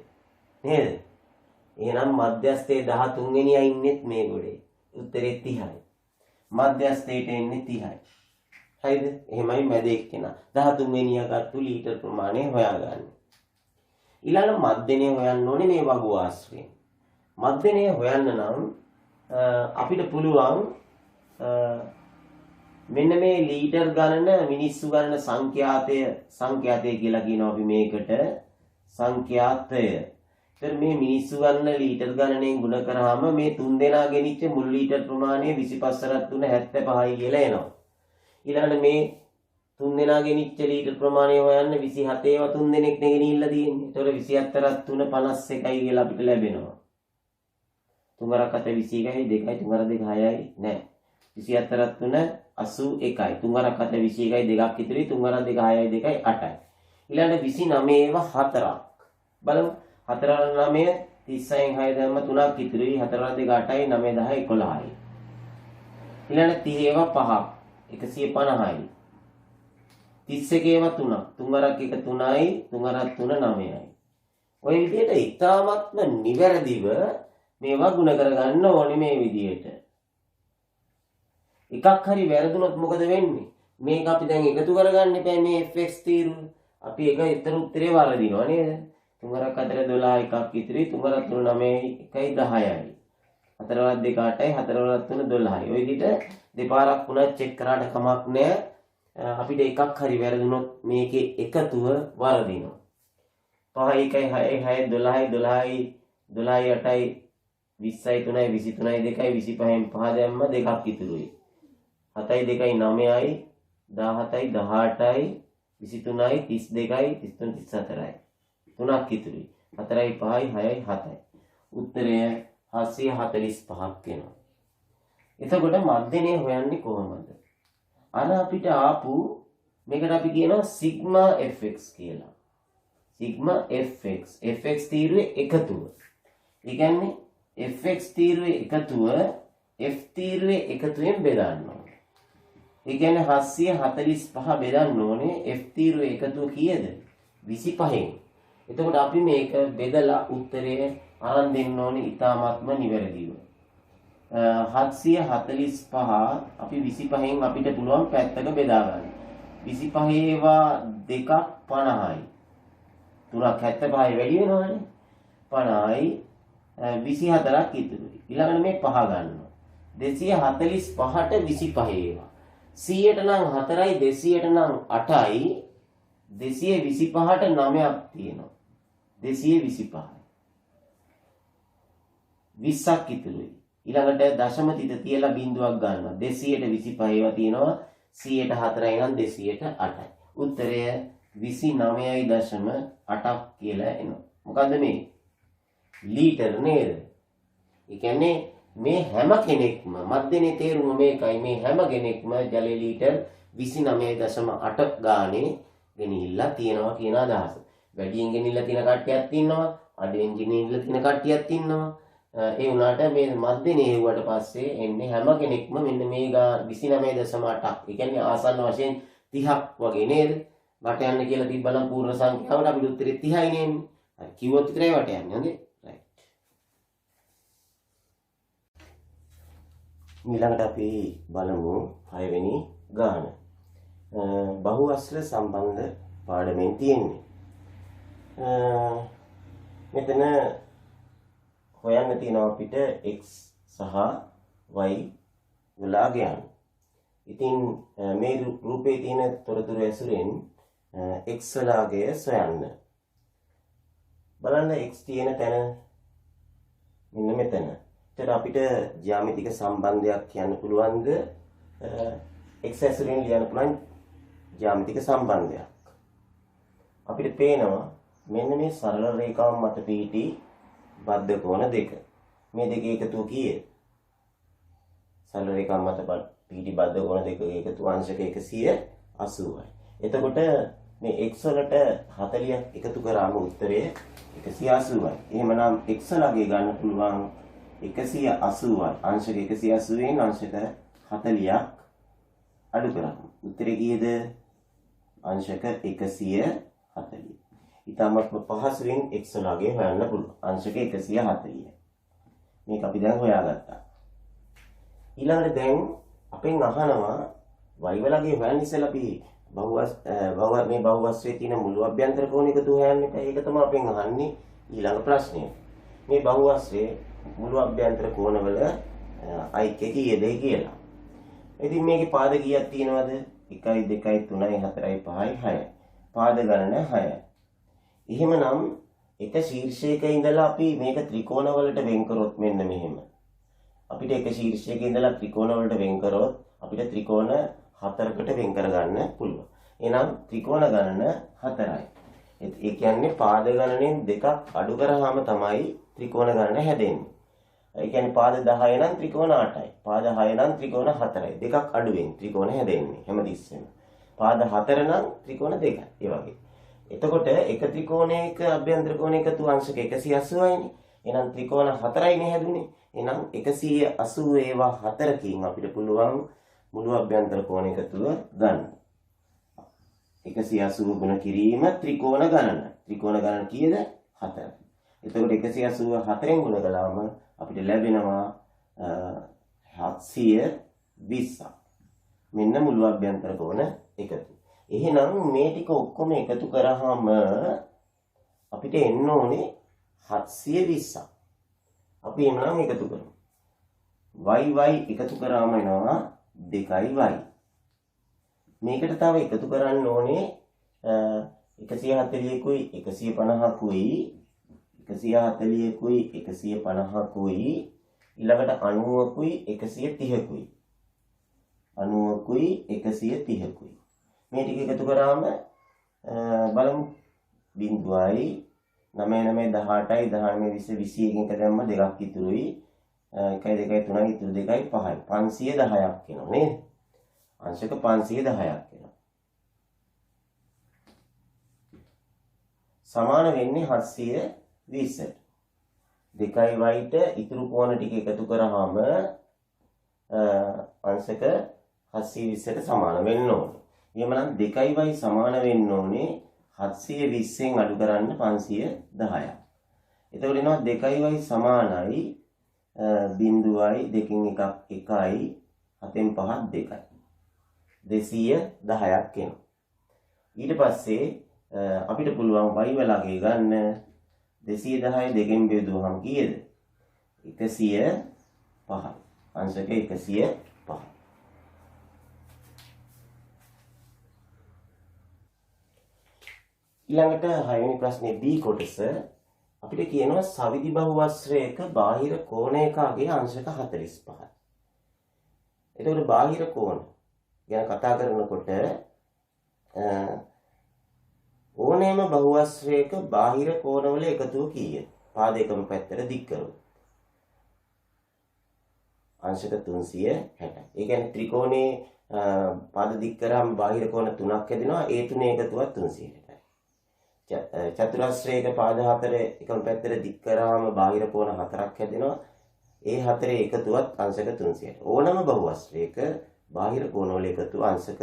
නේද? එහෙනම් මධ්‍යස්ථයේ 13 වෙනියා ඉන්නෙත් මේ ගොඩේ. උත්තරේ 30යි. මධ්‍යස්ථයට එන්නේ 30යි. හරිද? එහෙමයි මැද එක්කෙනා 13 වෙනියා ගත්තු ලීටර් ප්‍රමාණය හොයාගන්න. ඊළඟ මධ්‍යණය හොයන්න ඕනේ මේ වගු ආශ්‍රයෙන්. මධ්‍යණය හොයන්න නම් අපිට පුළුවන් මෙන්න මේ ලීටර් ගණන මිනිස්සු ගණන සංඛ්‍යාතය කියලා කියනවා අපි මේකට සංඛ්‍යාතය. ඒතර මේ මිනිස්සු ගණන ලීටර් ගණනෙන් ගුණ කරාම මේ 3 දෙනා ගෙනිච්ච මුල් ලීටර් ප්‍රමාණය 25 3 75යි කියලා එනවා. ඊළඟට මේ 3 දෙනා ගෙනිච්ච ලීටර් ප්‍රමාණය හොයන්න 27 ඒවා 3 දෙනෙක් ගෙනිහිල්ලා තියෙන්නේ. ඒතකොට 24 3 51යි කියලා අපිට ලැබෙනවා. 3 4 21යි 2යි 3 2 6යි නෑ. 24 3 81යි. 3 වරක් 4 21යි, 2ක් ඉතිරි. 3 වරක් 2 6යි, 2යි 8යි. ඊළඟට 29 ඒවා 4ක්. බලමු. 4 වරක් 9 30න් 6 දැම්ම 3ක් ඉතිරි. 4 වරක් 2 8යි, 9 10යි 11යි. ඊළඟට 30 ඒවා 5ක්. 150යි. 31 ඒවා 3ක්. 3 වරක් 1 3යි, 3 වරක් 3 9යි. ඔය විදිහට ඉතාමත්ම නිවැරදිව මේවා ගුණ කරගන්න ඕනේ මේ විදිහට. එකක් හරි වැරදුනොත් මොකද වෙන්නේ? මේක අපි දැන් එකතු කරගන්න එපා මේ fx තීරුව. අපි එක ඊතර උත්තරේ වරදිනවා නේද? 3 වරක් 4 12 එකක් ඉතිරි. 3 වරක් 3 9යි, 1යි 10යි. 4 වරක් 2 8යි, 4 වරක් 3 12යි. ඔය විදිහට දෙපාරක් වුණා චෙක් කරාට කමක් නැහැ. අපිට එකක් හරි වැරදුනොත් මේකේ එකතුව වරදිනවා. 5 1යි 6යි 12යි 12යි 12යි 8යි 20යි 3යි 23යි 2යි 25න් 5 දැම්ම දෙකක් ඉතුරුයි. 7යි 2යි 9යි 17යි 18යි 23යි 32යි 33 34යි. 3ක් ඉතුරුයි. 4යි 5යි 6යි 7යි. උත්තරය 745ක් වෙනවා. එතකොට මධ්‍යනේ හොයන්නේ කොහොමද? අර අපිට ආපු මේකට අපි කියනවා සිග්මා fx කියලා. Sigma fx. fx තීරුවේ එකතුව. ඒ කියන්නේ fx තීරුවේ එකතුව f තීරුවේ එකතුවෙන් බෙදන්න ඕනේ. ඒ කියන්නේ 745 බෙදන්න ඕනේ f තීරුවේ එකතුව කීයද? 25න්. එතකොට අපි මේක බෙදලා උත්තරය අරන් දෙන්න ඕනේ ඉතාමත්ම නිවැරදිව. 745 අපි 25න් අපිට පුළුවන් පැත්තක බෙදා ගන්න. 25 ඒවා දෙකක් 50යි. 3ක් 75යි වැඩි වෙනවනේ. 50යි 24ක් ඉතුරුයි. ඊළඟට මේ 5 ගන්නවා. 245ට 25 ඒවා. 100ට නම් 4යි, 200ට නම් 8යි. 225ට 9ක් තියෙනවා. 225යි. 20ක් ඉතුරුයි. ඊළඟට දශම තිත තියලා බිඳුවක් ගන්නවා. 200ට 25 ඒවා තියෙනවා. 100ට 4යි නම් 200ට 8යි. උත්තරය 29.8ක් කියලා එනවා. මොකද්ද මේ? ලීටර් නේද? ඒ කියන්නේ මේ හැම කෙනෙක්ම මධ්‍යනේ තේරුම මේකයි. මේ හැම කෙනෙක්ම ජල ලීටර් 29.8 ගානේ ගෙනිහිල්ලා තියනවා කියන අදහස. වැඩියෙන් ගෙනිහිල්ලා තියෙන කට්ටියක් ඉන්නවා. අඩුවෙන් ගෙනිහිල්ලා තියෙන කට්ටියක් ඉන්නවා. ඒ වුණාට මේ මධ්‍යනේ හෙව්වට පස්සේ එන්නේ හැම කෙනෙක්ම මෙන්න මේ 29.8ක්. ඒ කියන්නේ ආසන්න වශයෙන් 30ක් වගේ නේද? වට යන්න කියලා තිබ්බනම් පූර්ණ සංඛ්‍යාවට අපිට උත්තරේ 30යි නේන්නේ. හරි කිව්වොත් විතරයි වට යන්නේ. හොඳේ. රයිට්. ඊළඟට අපි බලමු 6 වෙනි ගාන. බහුවස්ත්‍ර සම්බන්ධ පාඩමෙන් තියෙන්නේ. මෙතන හොයන්න තියෙනවා අපිට x සහ y ගුලාගයන්. ඉතින් මේ රූපේ තියෙන තොරතුරු ඇසුරෙන් x වලාගය සොයන්න. බලන්න x තියෙන තැන මෙන්න මෙතන. ඒතර අපිට ජ්‍යාමිතික සම්බන්ධයක් කියන්න පුළුවන්ද? x ඇසුරෙන් ලියන්න පුළුවන් ජ්‍යාමිතික සම්බන්ධයක්. අපිට පේනවා මෙන්න මේ සරල රේඛාව මත පිහිටි බද්ධ කෝණ දෙක. මේ දෙකේ එකතුව කීයද? සරල රේඛාව මත පිහිටි බද්ධ කෝණ දෙකේ එකතුව අංශක 180යි. එතකොට මේ x වලට 40ක් එකතු කරාම උත්තරය 180යි. එහෙමනම් x ලාගේ ගන්න පුළුවන් 180යි. අංශක 180න් අංශක 40ක් අඩු කරමු. උත්තරේ කීයද? අංශක 140. ඊටමත් පහසුවෙන් x ලාගේ හොයන්න පුළුවන්. අංශක 140. මේක අපි දැන් හොයාගත්තා. ඊළඟට දැන් අපෙන් අහනවා y වලගේ හොයන්න ඉස්සෙල්ලා අපි මේ බහුවස්ත්‍රයේ තියෙන මුළු අභ්‍යන්තර කෝණ එකතු හොයන්න එපා. ඒක තමයි අපෙන් අහන්නේ ඊළඟ ප්‍රශ්නය. මේ බහුවස්ත්‍රයේ මුළු අභ්‍යන්තර කෝණවල අයික්‍ය කීයද කියලා. ඉතින් මේකේ පාද කීයක් තියෙනවද? 1යි 2යි 3යි 4යි 5යි 6යි. පාද ගණන 6යි. එහෙමනම් එක ශීර්ෂයක ඉඳලා අපි මේක ත්‍රිකෝණ වලට වෙන් කරොත් මෙන්න මෙහෙම. අපිට එක ශීර්ෂයක ඉඳලා ත්‍රිකෝණ වලට වෙන් කරොත් අපිට ත්‍රිකෝණ 4කට වෙන් කරගන්න පුළුවන්. එහෙනම් ත්‍රිකෝණ ගණන 4යි. ඒ කියන්නේ පාද ගණනෙන් දෙකක් අඩු කරාම තමයි ත්‍රිකෝණ ගණන හැදෙන්නේ. ඒ කියන්නේ පාද 10 නම් ත්‍රිකෝණ 8යි. පාද 6 නම් ත්‍රිකෝණ 4යි. දෙකක් අඩුවෙන් ත්‍රිකෝණ හැදෙන්නේ හැමතිස්සෙම. පාද 4 නම් ත්‍රිකෝණ 2යි. ඒ වගේ. එතකොට එක ත්‍රිකෝණයක අභ්‍යන්තර කෝණ එකතු අංශක 180යිනේ. එහෙනම් ත්‍රිකෝණ 4යිනේ හැදුනේ. එහෙනම් 180 ඒවා 4කින් අපිට පුළුවන් මුළු අභ්‍යන්තර කෝණ එකතුව ගන්න. 180 ගුණ කිරීම ත්‍රිකෝණ ගණන. ත්‍රිකෝණ ගණන කීයද? 4. එතකොට 184න් ගුණ කළාම අපිට ලැබෙනවා 720ක්. මෙන්න මුළු අභ්‍යන්තර කෝණ එකතු. එහෙනම් මේ ටික ඔක්කොම එකතු කරාම අපිට එන්න ඕනේ 720ක්. අපි එමුනම් එකතු කරමු. y එකතු කරාම එනවා 2y. මේකට තව එකතු කරන්න ඕනේ 140කුයි 150කුයි 140කුයි 150කුයි ඊළඟට 90කුයි 130කුයි 90කුයි 130කුයි මේ ටික එකතු කරාම බලමු 0යි 9 9 18යි 19 20 21 එක දැම්ම දෙකක් ඉතුරුයි 1 2 3 ඉතුරු 2යි 5යි 510ක් එනවා නේද? අංශක 510ක් එනවා. සමාන වෙන්නේ 720ට. 2y ට ඉතුරු කෝණ ටික එකතු කරාම අංශක 720ට සමාන වෙන්න ඕනේ. එහෙමනම් 2y සමාන වෙන්න ඕනේ 720න් අඩු කරන්න 510ක්. එතකොට එනවා 2y සමානයි 0යි 2කින් එකක් 1යි 7න් 5ක් 2යි. 210ක් එනවා. ඊට පස්සේ අපිට පුළුවන් y වලගේ ගන්න 210 දෙකෙන් බෙදුවහම කීයද? 105යි. අංශක 105යි. ඊළඟට 6 වෙනි ප්‍රශ්නේ B කොටස අපිට කියනවා සවිදි බහුවස්ත්‍රයක බාහිර කෝණයකගේ අංශක 45යි. එතකොට බාහිර කෝණ ගැන කතා කරනකොට ඕනෑම බහුවස්ත්‍රයක බාහිර කෝණවල එකතුව කීයද? පාද එකම පැත්තට දික් කරමු. අංශක 360. ඒ කියන්නේ ත්‍රිකෝණේ පාද දික් කරාම බාහිර කෝණ 3ක් හැදෙනවා. ඒ තුනේ එකතුවත් 360යි. චතුරස්‍රයක පාද 4 එකම පැත්තට දික් කරාම බාහිර කෝණ 4ක් හැදෙනවා. ඒ 4 එකතුවත් අංශක 360යි. ඕනම බහුවස්ත්‍රයක බාහිර කෝණවල එකතුව අංශක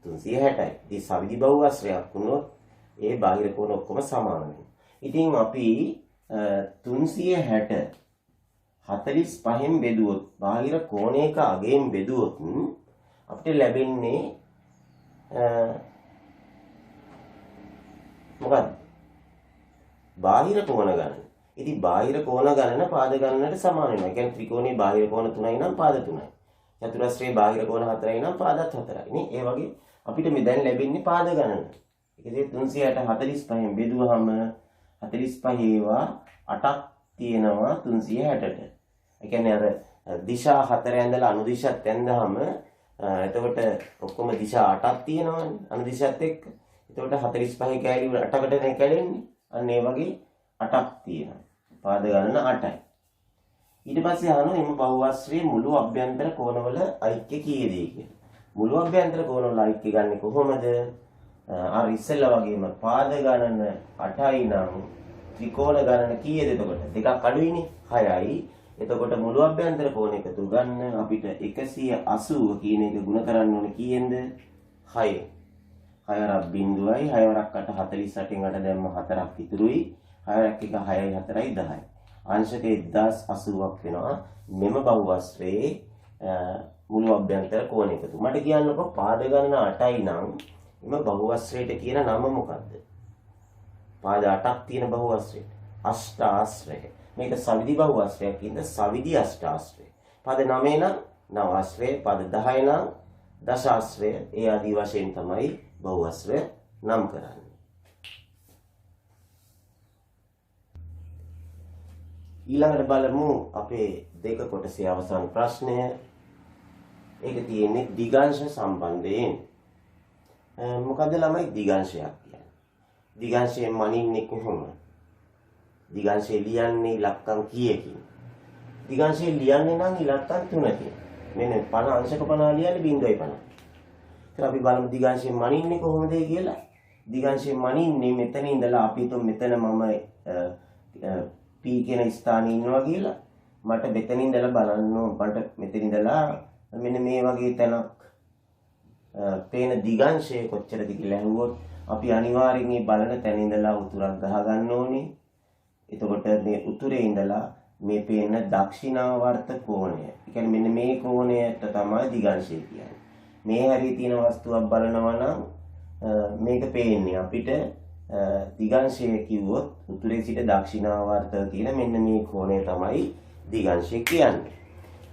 360යි. ඉතින් සවිදි බහුවස්ත්‍රයක් වුණොත් ඒ බාහිර කෝණ ඔක්කොම සමාන වෙනවා. ඉතින් අපි 360 45න් බෙදුවොත් බාහිර කෝණයක අගයෙන් බෙදුවොත් අපිට ලැබෙන්නේ මොකක්ද? බාහිර කෝණ ගණන. ඉතින් බාහිර කෝණ ගණන පාද ගණනට සමාන වෙනවා. ඒ කියන්නේ ත්‍රිකෝණයේ බාහිර කෝණ 3යි නම් පාද 3යි. චතුරස්‍රයේ බාහිර කෝණ 4යි නම් පාදත් 4යි. නේ? ඒ වගේ අපිට මේ දැන් ලැබෙන්නේ පාද ගණන. ඒකදී 360 45න් බෙදුවහම 45 ඒවා 8ක් තියෙනවා 360ට. ඒ කියන්නේ අර දිශා 4 ඇඳලා අනුදිශාත් ඇඳහම එතකොට ඔක්කොම දිශා 8ක් තියෙනවානේ අනුදිශාත් එක්ක. එතකොට 45 කැලි 8කටනේ කැඩෙන්නේ. අන්න ඒ වගේ 8ක් තියෙනවා. පාද ගණන 8යි. ඊට පස්සේ අහනවා එම බහුවස්ත්‍රයේ මුළු අභ්‍යන්තර කෝණවල ඓක්‍ය කීයද කියලා. මුළු අභ්‍යන්තර කෝණවල ඓක්‍ය ගන්නෙ කොහොමද? අර ඉස්සෙල්ලා වගේම පාද ගණන 8යි නම් ත්‍රිකෝණ ගණන කීයද එතකොට? දෙකක් අඩුයිනේ 6යි. එතකොට මුළු අභ්‍යන්තර කෝණ එකතු ගන්න අපිට 180 කියන එක ගුණ කරන්න ඕනේ කීයෙන්ද? 6. 6 වරක් 0යි 6 වරක් 8 48න් 8 දැම්ම 4ක් ඉතුරුයි. 6 වරක් 1 6යි 4යි 10යි. අංශක 1080ක් වෙනවා. මෙම බහුවස්ත්‍රයේ මුළු අභ්‍යන්තර කෝණ එකතු. මට කියන්නකො පාද ගණන 8යි නම් එම බහුවස්ත්‍රයට කියන නම මොකද්ද? පාද 8ක් තියෙන බහුවස්ත්‍රය. අෂ්ටාශ්‍රය. මේක සවිදි බහුවස්ත්‍රයක් ඉඳ සවිදි අෂ්ටාශ්‍රය. පාද 9 නම් නවාශ්‍රය, පාද 10 නම් දශාශ්‍රය. ඒ ආදී වශයෙන් තමයි බහුවස්ත්‍රය නම් කරන්නේ. ඊළඟට බලමු අපේ දෙක කොටසේ අවසාන ප්‍රශ්නය. ඒක තියෙන්නේ දිගංශ සම්බන්ධයෙන්. මොකද ළමයි දිගංශයක් කියන්නේ? දිගංශයෙන් මනින්නේ කොහොමද? දිගංශය ලියන්නේ ඉලක්කම් කීයකින්? දිගංශය ලියන්නේ නම් ඉලක්කම් 3කින්. මෙන්න 50 අංශක 50 ලියන්නේ 0.50. ඉතින් අපි බලමු දිගංශයෙන් මනින්නේ කොහොමද කියලා. දිගංශයෙන් මනින්නේ මෙතන ඉඳලා අපි හිතමු මෙතන මම P කියන ස්ථානයේ ඉන්නවා කියලා. මට මෙතන ඉඳලා බලන්න මට මෙතන ඉඳලා මෙන්න මේ වගේ තැනක් පේන දිගංශය කොච්චරද කියලා අහුවොත් අපි අනිවාර්යෙන් මේ බලන තැන ඉඳලා උතුරක් ගහ ගන්න ඕනේ. එතකොට මේ උතුරේ ඉඳලා මේ පේන දක්ෂිණාවර්ත කෝණය. ඒ කියන්නේ මෙන්න මේ කෝණයට තමයි දිගංශය කියන්නේ. මේ හැරී තියෙන වස්තුවක් බලනවා නම් මේක පේන්නේ අපිට දිගංශය කිව්වොත් උතුරේ සිට දක්ෂිණාවර්ත තියෙන මෙන්න මේ කෝණය තමයි දිගංශය කියන්නේ.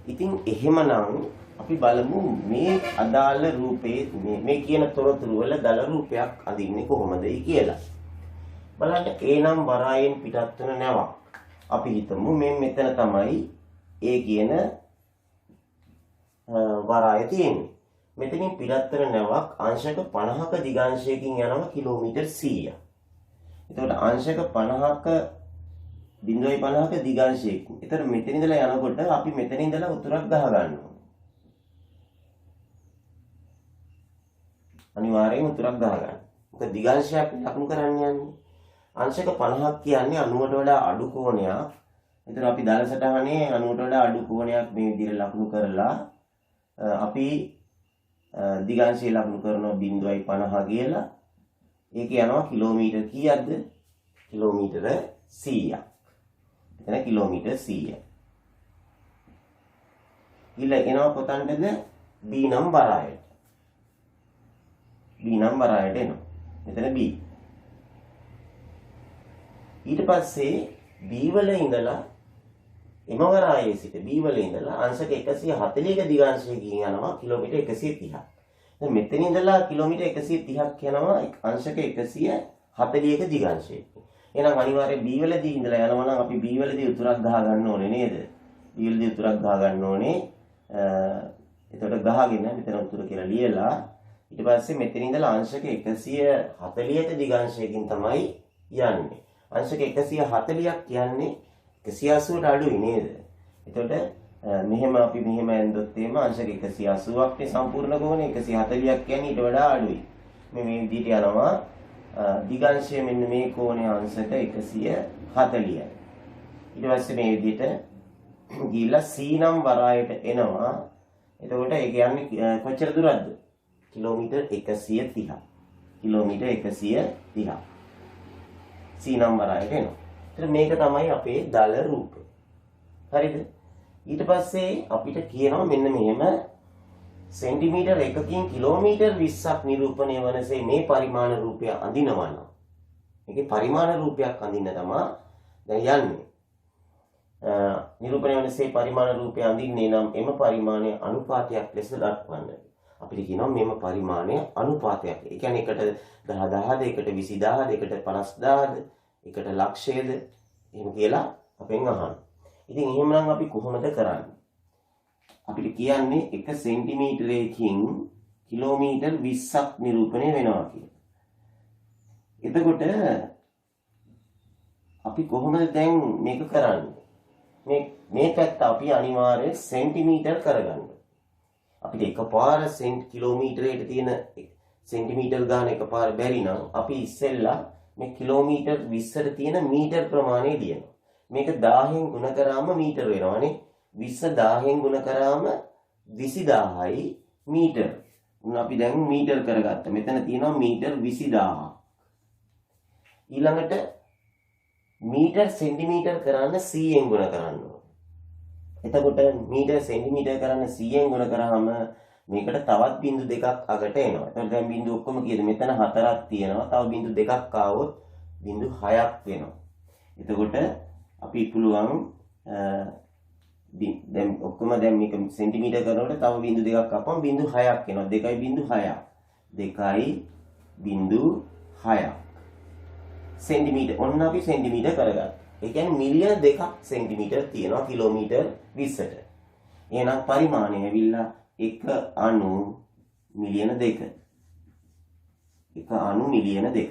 ඉතින් එහෙමනම් අපි බලමු මේ අදාළ රූපේ මේ කියන තොරතුරු වල දල රූපයක් අඳින්නේ කොහොමදයි කියලා. බලන්න ඒනම් වරායෙන් පිටත් වෙන නැවක්. අපි හිතමු මෙතන තමයි ඒ කියන වරාය තියෙන්නේ. මෙතනින් පිටත් වෙන නැවක් අංශක 50ක දිගංශයකින් යනවා කිලෝමීටර් 100ක්. එතකොට අංශක 50ක 0.50ක දිගංශයකින්. එතකොට මෙතන ඉඳලා යනකොට අපි මෙතන ඉඳලා උතුරක් ගහ ගන්නවා. අනිවාර්යෙන් උතුරක් ගහ ගන්න. මොකද දිගංශයක් ලකුණු කරන්න යන්නේ. අංශක 50ක් කියන්නේ 90ට වඩා අඩු කෝණයක්. එතන අපි දාල සටහනේ 90ට වඩා අඩු කෝණයක් මේ විදිහට ලකුණු කරලා අපි දිගංශය ලකුණු කරනවා 0.50 කියලා. ඒක යනවා කිලෝමීටර් කීයක්ද? කිලෝමීටර 100ක්. එතන කිලෝමීටර් 100. එනවා කොතනද? B නම් වරායට. B නම් වරායට එනවා. මෙතන B. ඊට පස්සේ B වල ඉඳලා එම වරායේ සිට B වල ඉඳලා අංශක 140ක දිගංශයකින් යනවා කිලෝමීටර් 130ක්. දැන් මෙතන ඉඳලා කිලෝමීටර් 130ක් යනවා අංශක 140ක දිගංශයකින්. එහෙනම් අනිවාර්යයෙන් B වලදී ඉඳලා යනවා නම් අපි B වලදී උතුරක් ගහ ගන්න ඕනේ නේද? B වලදී උතුරක් ගහ ගන්න ඕනේ. එතකොට ගහගෙන මෙතන උතුර කියලා ලියලා ඊට පස්සේ මෙතන ඉඳලා අංශක 140ක දිගංශයකින් තමයි යන්නේ. අංශක 140ක් කියන්නේ 180ට අඩුයි නේද? එතකොට මෙහෙම අපි මෙහෙම ඇඳොත් එහෙම අංශක 180ක් නේ සම්පූර්ණ කෝණය 140ක් කියන්නේ ඊට වඩා අඩුයි. මේ විදිහට යනවා දිගංශය මෙන්න මේ කෝණය අංශක 140යි. ඊට පස්සේ මේ විදිහට ගිහිල්ලා C නම් වරායට එනවා. එතකොට ඒ කියන්නේ කොච්චර දුරක්ද? කිලෝමීටර් 130ක්. කිලෝමීටර් 130ක්. C නම් වරායට එනවා. එතන මේක තමයි අපේ දල රූපය. හරිද? ඊට පස්සේ අපිට කියනවා මෙන්න මෙහෙම සෙන්ටිමීටර් 1කින් කිලෝමීටර් 20ක් නිරූපණය වනසේ මේ පරිමාණ රූපය අඳිනවා නම් මේකේ පරිමාණ රූපයක් අඳින්න තමයි දැන් යන්නේ. නිරූපණය වනසේ පරිමාණ රූපය අඳින්නේ නම් එම පරිමාණය අනුපාතයක් ලෙස දක්වන්න. අපිට කියනවා මෙම පරිමාණය අනුපාතයක්. ඒ කියන්නේ එකට 10000ද, එකට 20000ද, එකට 50000ද, එකට ලක්ෂයද එහෙම කියලා අපෙන් අහනවා. ඉතින් එහෙමනම් අපි කොහොමද කරන්නේ? අපිට කියන්නේ 1 සෙන්ටිමීටරයකින් කිලෝමීටර් 20ක් නිරූපණය වෙනවා කියලා. එතකොට අපි කොහොමද දැන් මේක කරන්නේ? මේ පැත්ත අපි අනිවාර්යෙන් සෙන්ටිමීටර් කරගන්න. අපිට එකපාර කිලෝමීටරයට තියෙන සෙන්ටිමීටර් ගන්න එකපාර බැරි නම් අපි ඉස්සෙල්ලා මේ කිලෝමීටර් 20ට තියෙන මීටර් ප්‍රමාණය ලියනවා. මේක 1000න් ගුණ කරාම මීටර වෙනවානේ. 20 1000න් ගුණ කරාම 20000යි මීටර. අපි දැන් මීටර කරගත්තා. මෙතන තියෙනවා මීටර 20000. ඊළඟට මීටර සෙන්ටිමීටර කරන්න 100න් ගුණ කරන්න ඕනේ. එතකොට මීටර සෙන්ටිමීටර කරන්න 100න් ගුණ කරාම මේකට තවත් බිංදු දෙකක් අගට එනවා. එතකොට දැන් බිංදු ඔක්කොම කීයද? මෙතන 4ක් තියෙනවා. තව බිංදු දෙකක් ආවොත් බිංදු 6ක් වෙනවා. එතකොට අපි පුළුවන් දැන් ඔක්කොම දැන් මේක සෙන්ටිමීටර කරනකොට තව බිංදු දෙකක් අපම බිංදු 6ක් එනවා. 2.6ක්. 2.6ක්. සෙන්ටිමීටර. ඔන්න අපි සෙන්ටිමීටර කරගත්තා. ඒ කියන්නේ මිලියන 2ක් සෙන්ටිමීටර තියෙනවා කිලෝමීටර 20ට. එහෙනම් පරිමාණය ඇවිල්ලා 1 අණු මිලියන 2. 1 අණු මිලියන 2.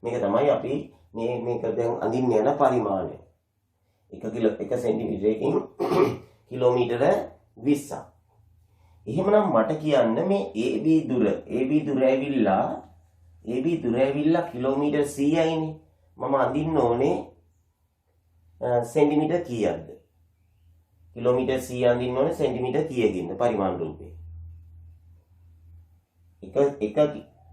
මේක තමයි අපි මේක දැන් අඳින්න යන පරිමාණය. 1 සෙන්ටිමීටරයකින් කිලෝමීටර 20ක්. එහෙමනම් මට කියන්න මේ AB දුර ඇවිල්ලා කිලෝමීටර් 100යිනේ. මම අඳින්න ඕනේ සෙන්ටිමීටර් කීයක්ද? කිලෝමීටර් 100 අඳින්න ඕනේ සෙන්ටිමීටර් කීයකින්ද පරිමාණ රූපේ. එක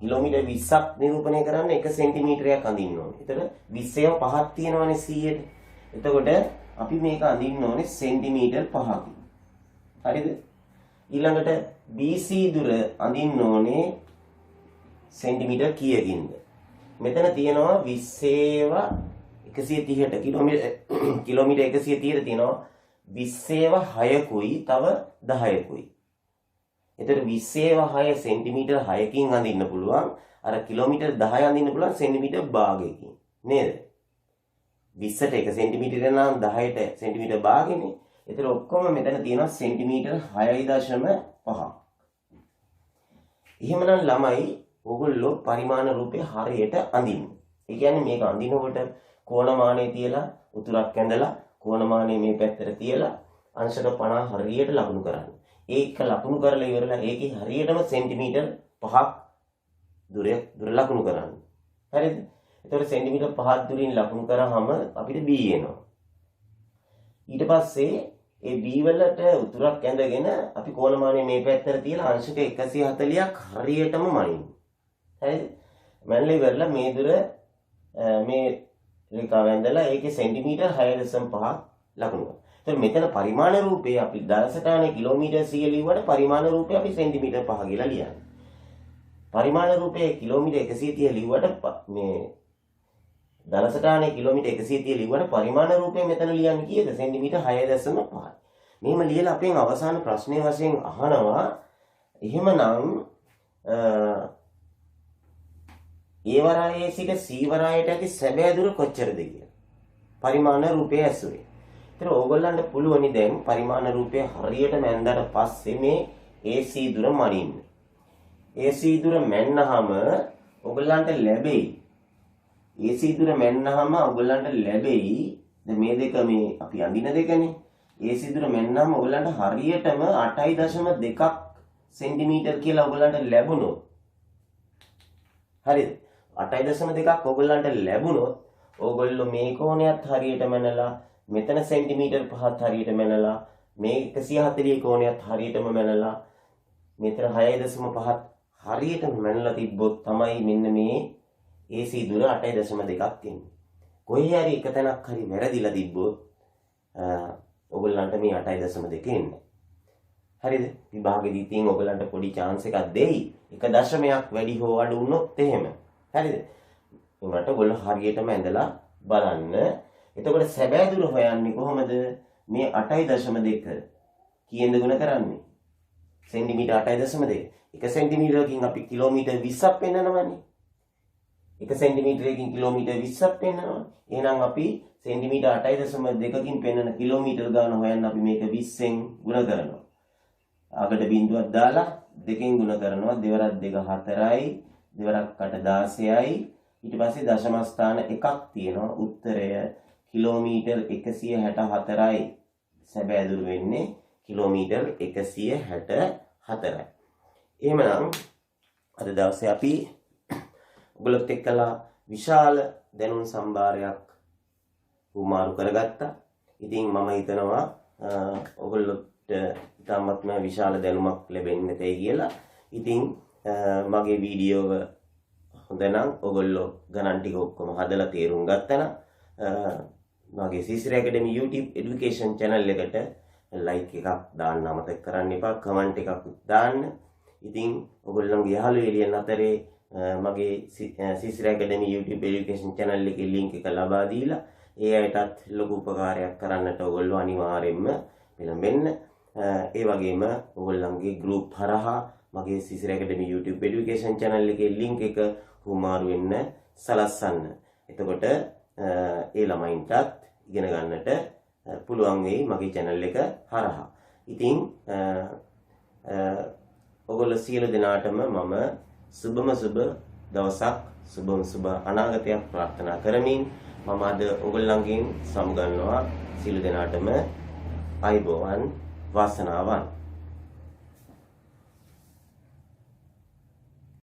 කිලෝමීටර් 20ක් නිරූපණය කරන්න 1 සෙන්ටිමීටරයක් අඳින්න ඕනේ. ඒතර 20 පහක් තියෙනවනේ 100ට. එතකොට අපි මේක අඳින්න ඕනේ සෙන්ටිමීටර් 5කින්. හරිද? ඊළඟට BC දුර අඳින්න ඕනේ සෙන්ටිමීටර් කීයකින්ද? මෙතන තියෙනවා 20 130ට කිලෝමීටර් 130ට තියෙනවා 20 6කුයි තව 10කුයි. එතකොට 20 6 සෙන්ටිමීටර් 6කින් අඳින්න පුළුවන්. අර කිලෝමීටර් 10 අඳින්න පුළුවන් සෙන්ටිමීටර් භාගයකින්. නේද? 20ට 1 සෙන්ටිමීටර නම් 10ට සෙන්ටිමීටර භාගෙනේ. ඒතර ඔක්කොම මෙතන තියෙනවා සෙන්ටිමීටර 6.5. එහෙමනම් ළමයි ඕගොල්ලෝ පරිමාණ රූපේ හරියට අඳින්න. ඒ කියන්නේ මේක අඳිනකොට කෝණමානය තියලා උතුරක් ඇඳලා කෝණමානය මේ පැත්තට තියලා අංශක 50 හරියට ලකුණු කරන්න. ඒක ලකුණු කරලා ඉවරලා ඒකේ හරියටම සෙන්ටිමීටර් 5ක් දුර ලකුණු කරන්න. හරිද? එතකොට සෙන්ටිමීටර් 5ක් දුරින් ලකුණු කරාම අපිට B එනවා. ඊට පස්සේ ඒ B වලට උතුරක් ඇඳගෙන අපි කෝණමානය මේ පැත්තට තියලා අංශක 140ක් හරියටම මනින්න. හරිද? මැනලා ඉවරලා මේ දුර මේ රේඛාව ඇඳලා ඒකේ සෙන්ටිමීටර් 6.5ක් ලකුණු කරනවා. එතකොට මෙතන පරිමාණ රූපේ අපි දරසටහනේ කිලෝමීටර් 100 ලිව්වට පරිමාණ රූපේ අපි සෙන්ටිමීටර් 5 කියලා ලියන්නේ. පරිමාණ රූපේ කිලෝමීටර් 130 ලිව්වට මේ දරසටහනේ කිලෝමීටර් 130 ලිව්වට පරිමාණ රූපේ මෙතන ලියන්නේ කීයද? සෙන්ටිමීටර් 6.5. මෙහෙම ලියලා අපෙන් අවසාන ප්‍රශ්නයේ වශයෙන් අහනවා එහෙමනම් ඒ වරායේ සිට C වරායට ඇති සැබෑ දුර කොච්චරද කියලා. පරිමාණ රූපය ඇසුරේ. ඒතර ඕගොල්ලන්ට පුළුවනි දැන් පරිමාණ රූපය හරියටම ඇඳලා පස්සේ මේ AC දුර මනින්න. AC දුර මැන්නහම ඕගොල්ලන්ට ලැබෙයි. AC දුර මැන්නහම ඕගොල්ලන්ට ලැබෙයි. දැන් මේ දෙක මේ අපි අඳින දෙකනේ. AC දුර මැන්නහම ඕගොල්ලන්ට හරියටම 8.2ක් සෙන්ටිමීටර් කියලා ඕගොල්ලන්ට ලැබුණොත්. හරිද? 8.2ක් ඕගොල්ලන්ට ලැබුණොත් ඕගොල්ලෝ මේ කෝණයත් හරියට මැනලා මෙතන සෙන්ටිමීටර් 5ත් හරියට මැනලා මේ 140 කෝණයත් හරියටම මැනලා මෙතන 6.5ත් හරියටම මැනලා තිබ්බොත් තමයි මෙන්න මේ AC දුර 8.2ක් එන්නේ. කොහේ හරි එක තැනක් හරි වැරදිලා තිබ්බොත් ඕගොල්ලන්ට මේ 8.2 එන්නේ. හරිද? විභාගෙදී තින් ඕගොල්ලන්ට පොඩි chance එකක් දෙයි. එක දශමයක් වැඩි හෝ අඩු වුණොත් එහෙම. හරිද? උඹට ඔයගොල්ලෝ හරියටම ඇඳලා බලන්න. එතකොට සැබෑ දුර හොයන්නේ කොහොමද? මේ 8.2 කීයෙන්ද ගුණ කරන්නේ? සෙන්ටිමීටර් 8.2. 1 සෙන්ටිමීටරකින් අපි කිලෝමීටර් 20ක් පෙන්නනවනේ. 1 සෙන්ටිමීටරකින් කිලෝමීටර් 20ක් පෙන්නනවා. එහෙනම් අපි සෙන්ටිමීටර් 8.2කින් පෙන්නන කිලෝමීටර් ගාන හොයන්න අපි මේක 20ෙන් ගුණ කරනවා. අගට බිඳුවක් දාලා 2කින් ගුණ කරනවා. 2 2 4යි. 2 8 16යි. ඊට පස්සේ දශම ස්ථාන එකක් තියෙනවා. උත්තරය කිලෝමීටර් 164යි. සැබෑ දුර වෙන්නේ කිලෝමීටර් 164යි. එහෙමනම් අද දවසේ අපි ඔයගොල්ලොත් එක්කලා විශාල දැනුම් සම්භාරයක් උමාරු කරගත්තා. ඉතින් මම හිතනවා ඔයගොල්ලොත් ඉතාමත්ම විශාල දැනුමක් ලැබෙන්න තේ කියලා. ඉතින් මගේ වීඩියෝව හොඳ නම් ඔයගොල්ලෝ ගණන් ටික ඔක්කොම හදලා තේරුම් ගත්තා නම් මගේ CCR Academy YouTube education channel එකට like එකක් දාන්න අමතක කරන්න එපා. comment එකක් දාන්න. ඉතින් ඔයගොල්ලන්ගේ යාළුවෝ එළියන් අතරේ මගේ CCR Academy YouTube education channel එකේ link එක ලබා දීලා ඒ අයටත් ලොකු උපකාරයක් කරන්නට ඔයගොල්ලෝ අනිවාර්යයෙන්ම පෙළඹෙන්න. ඒ වගේම ඔයගොල්ලන්ගේ group හරහා මගේ CCR Academy YouTube education channel එකේ link එක හුමාරු වෙන්න සලස්සන්න. එතකොට ඒ ළමයින්ටත් ඉගෙන ගන්නට පුළුවන් වෙයි මගේ channel එක හරහා. ඉතින් ඔයගොල්ලෝ සියලු දෙනාටම මම සුබම සුබ දවසක් සුබම සුබ අනාගතයක් ප්‍රාර්ථනා කරමින් මම අද ඔයගොල්ලන්ගෙන් සමුගන්නවා. සියලු දෙනාටම අයිබෝවන් වාසනාවන්.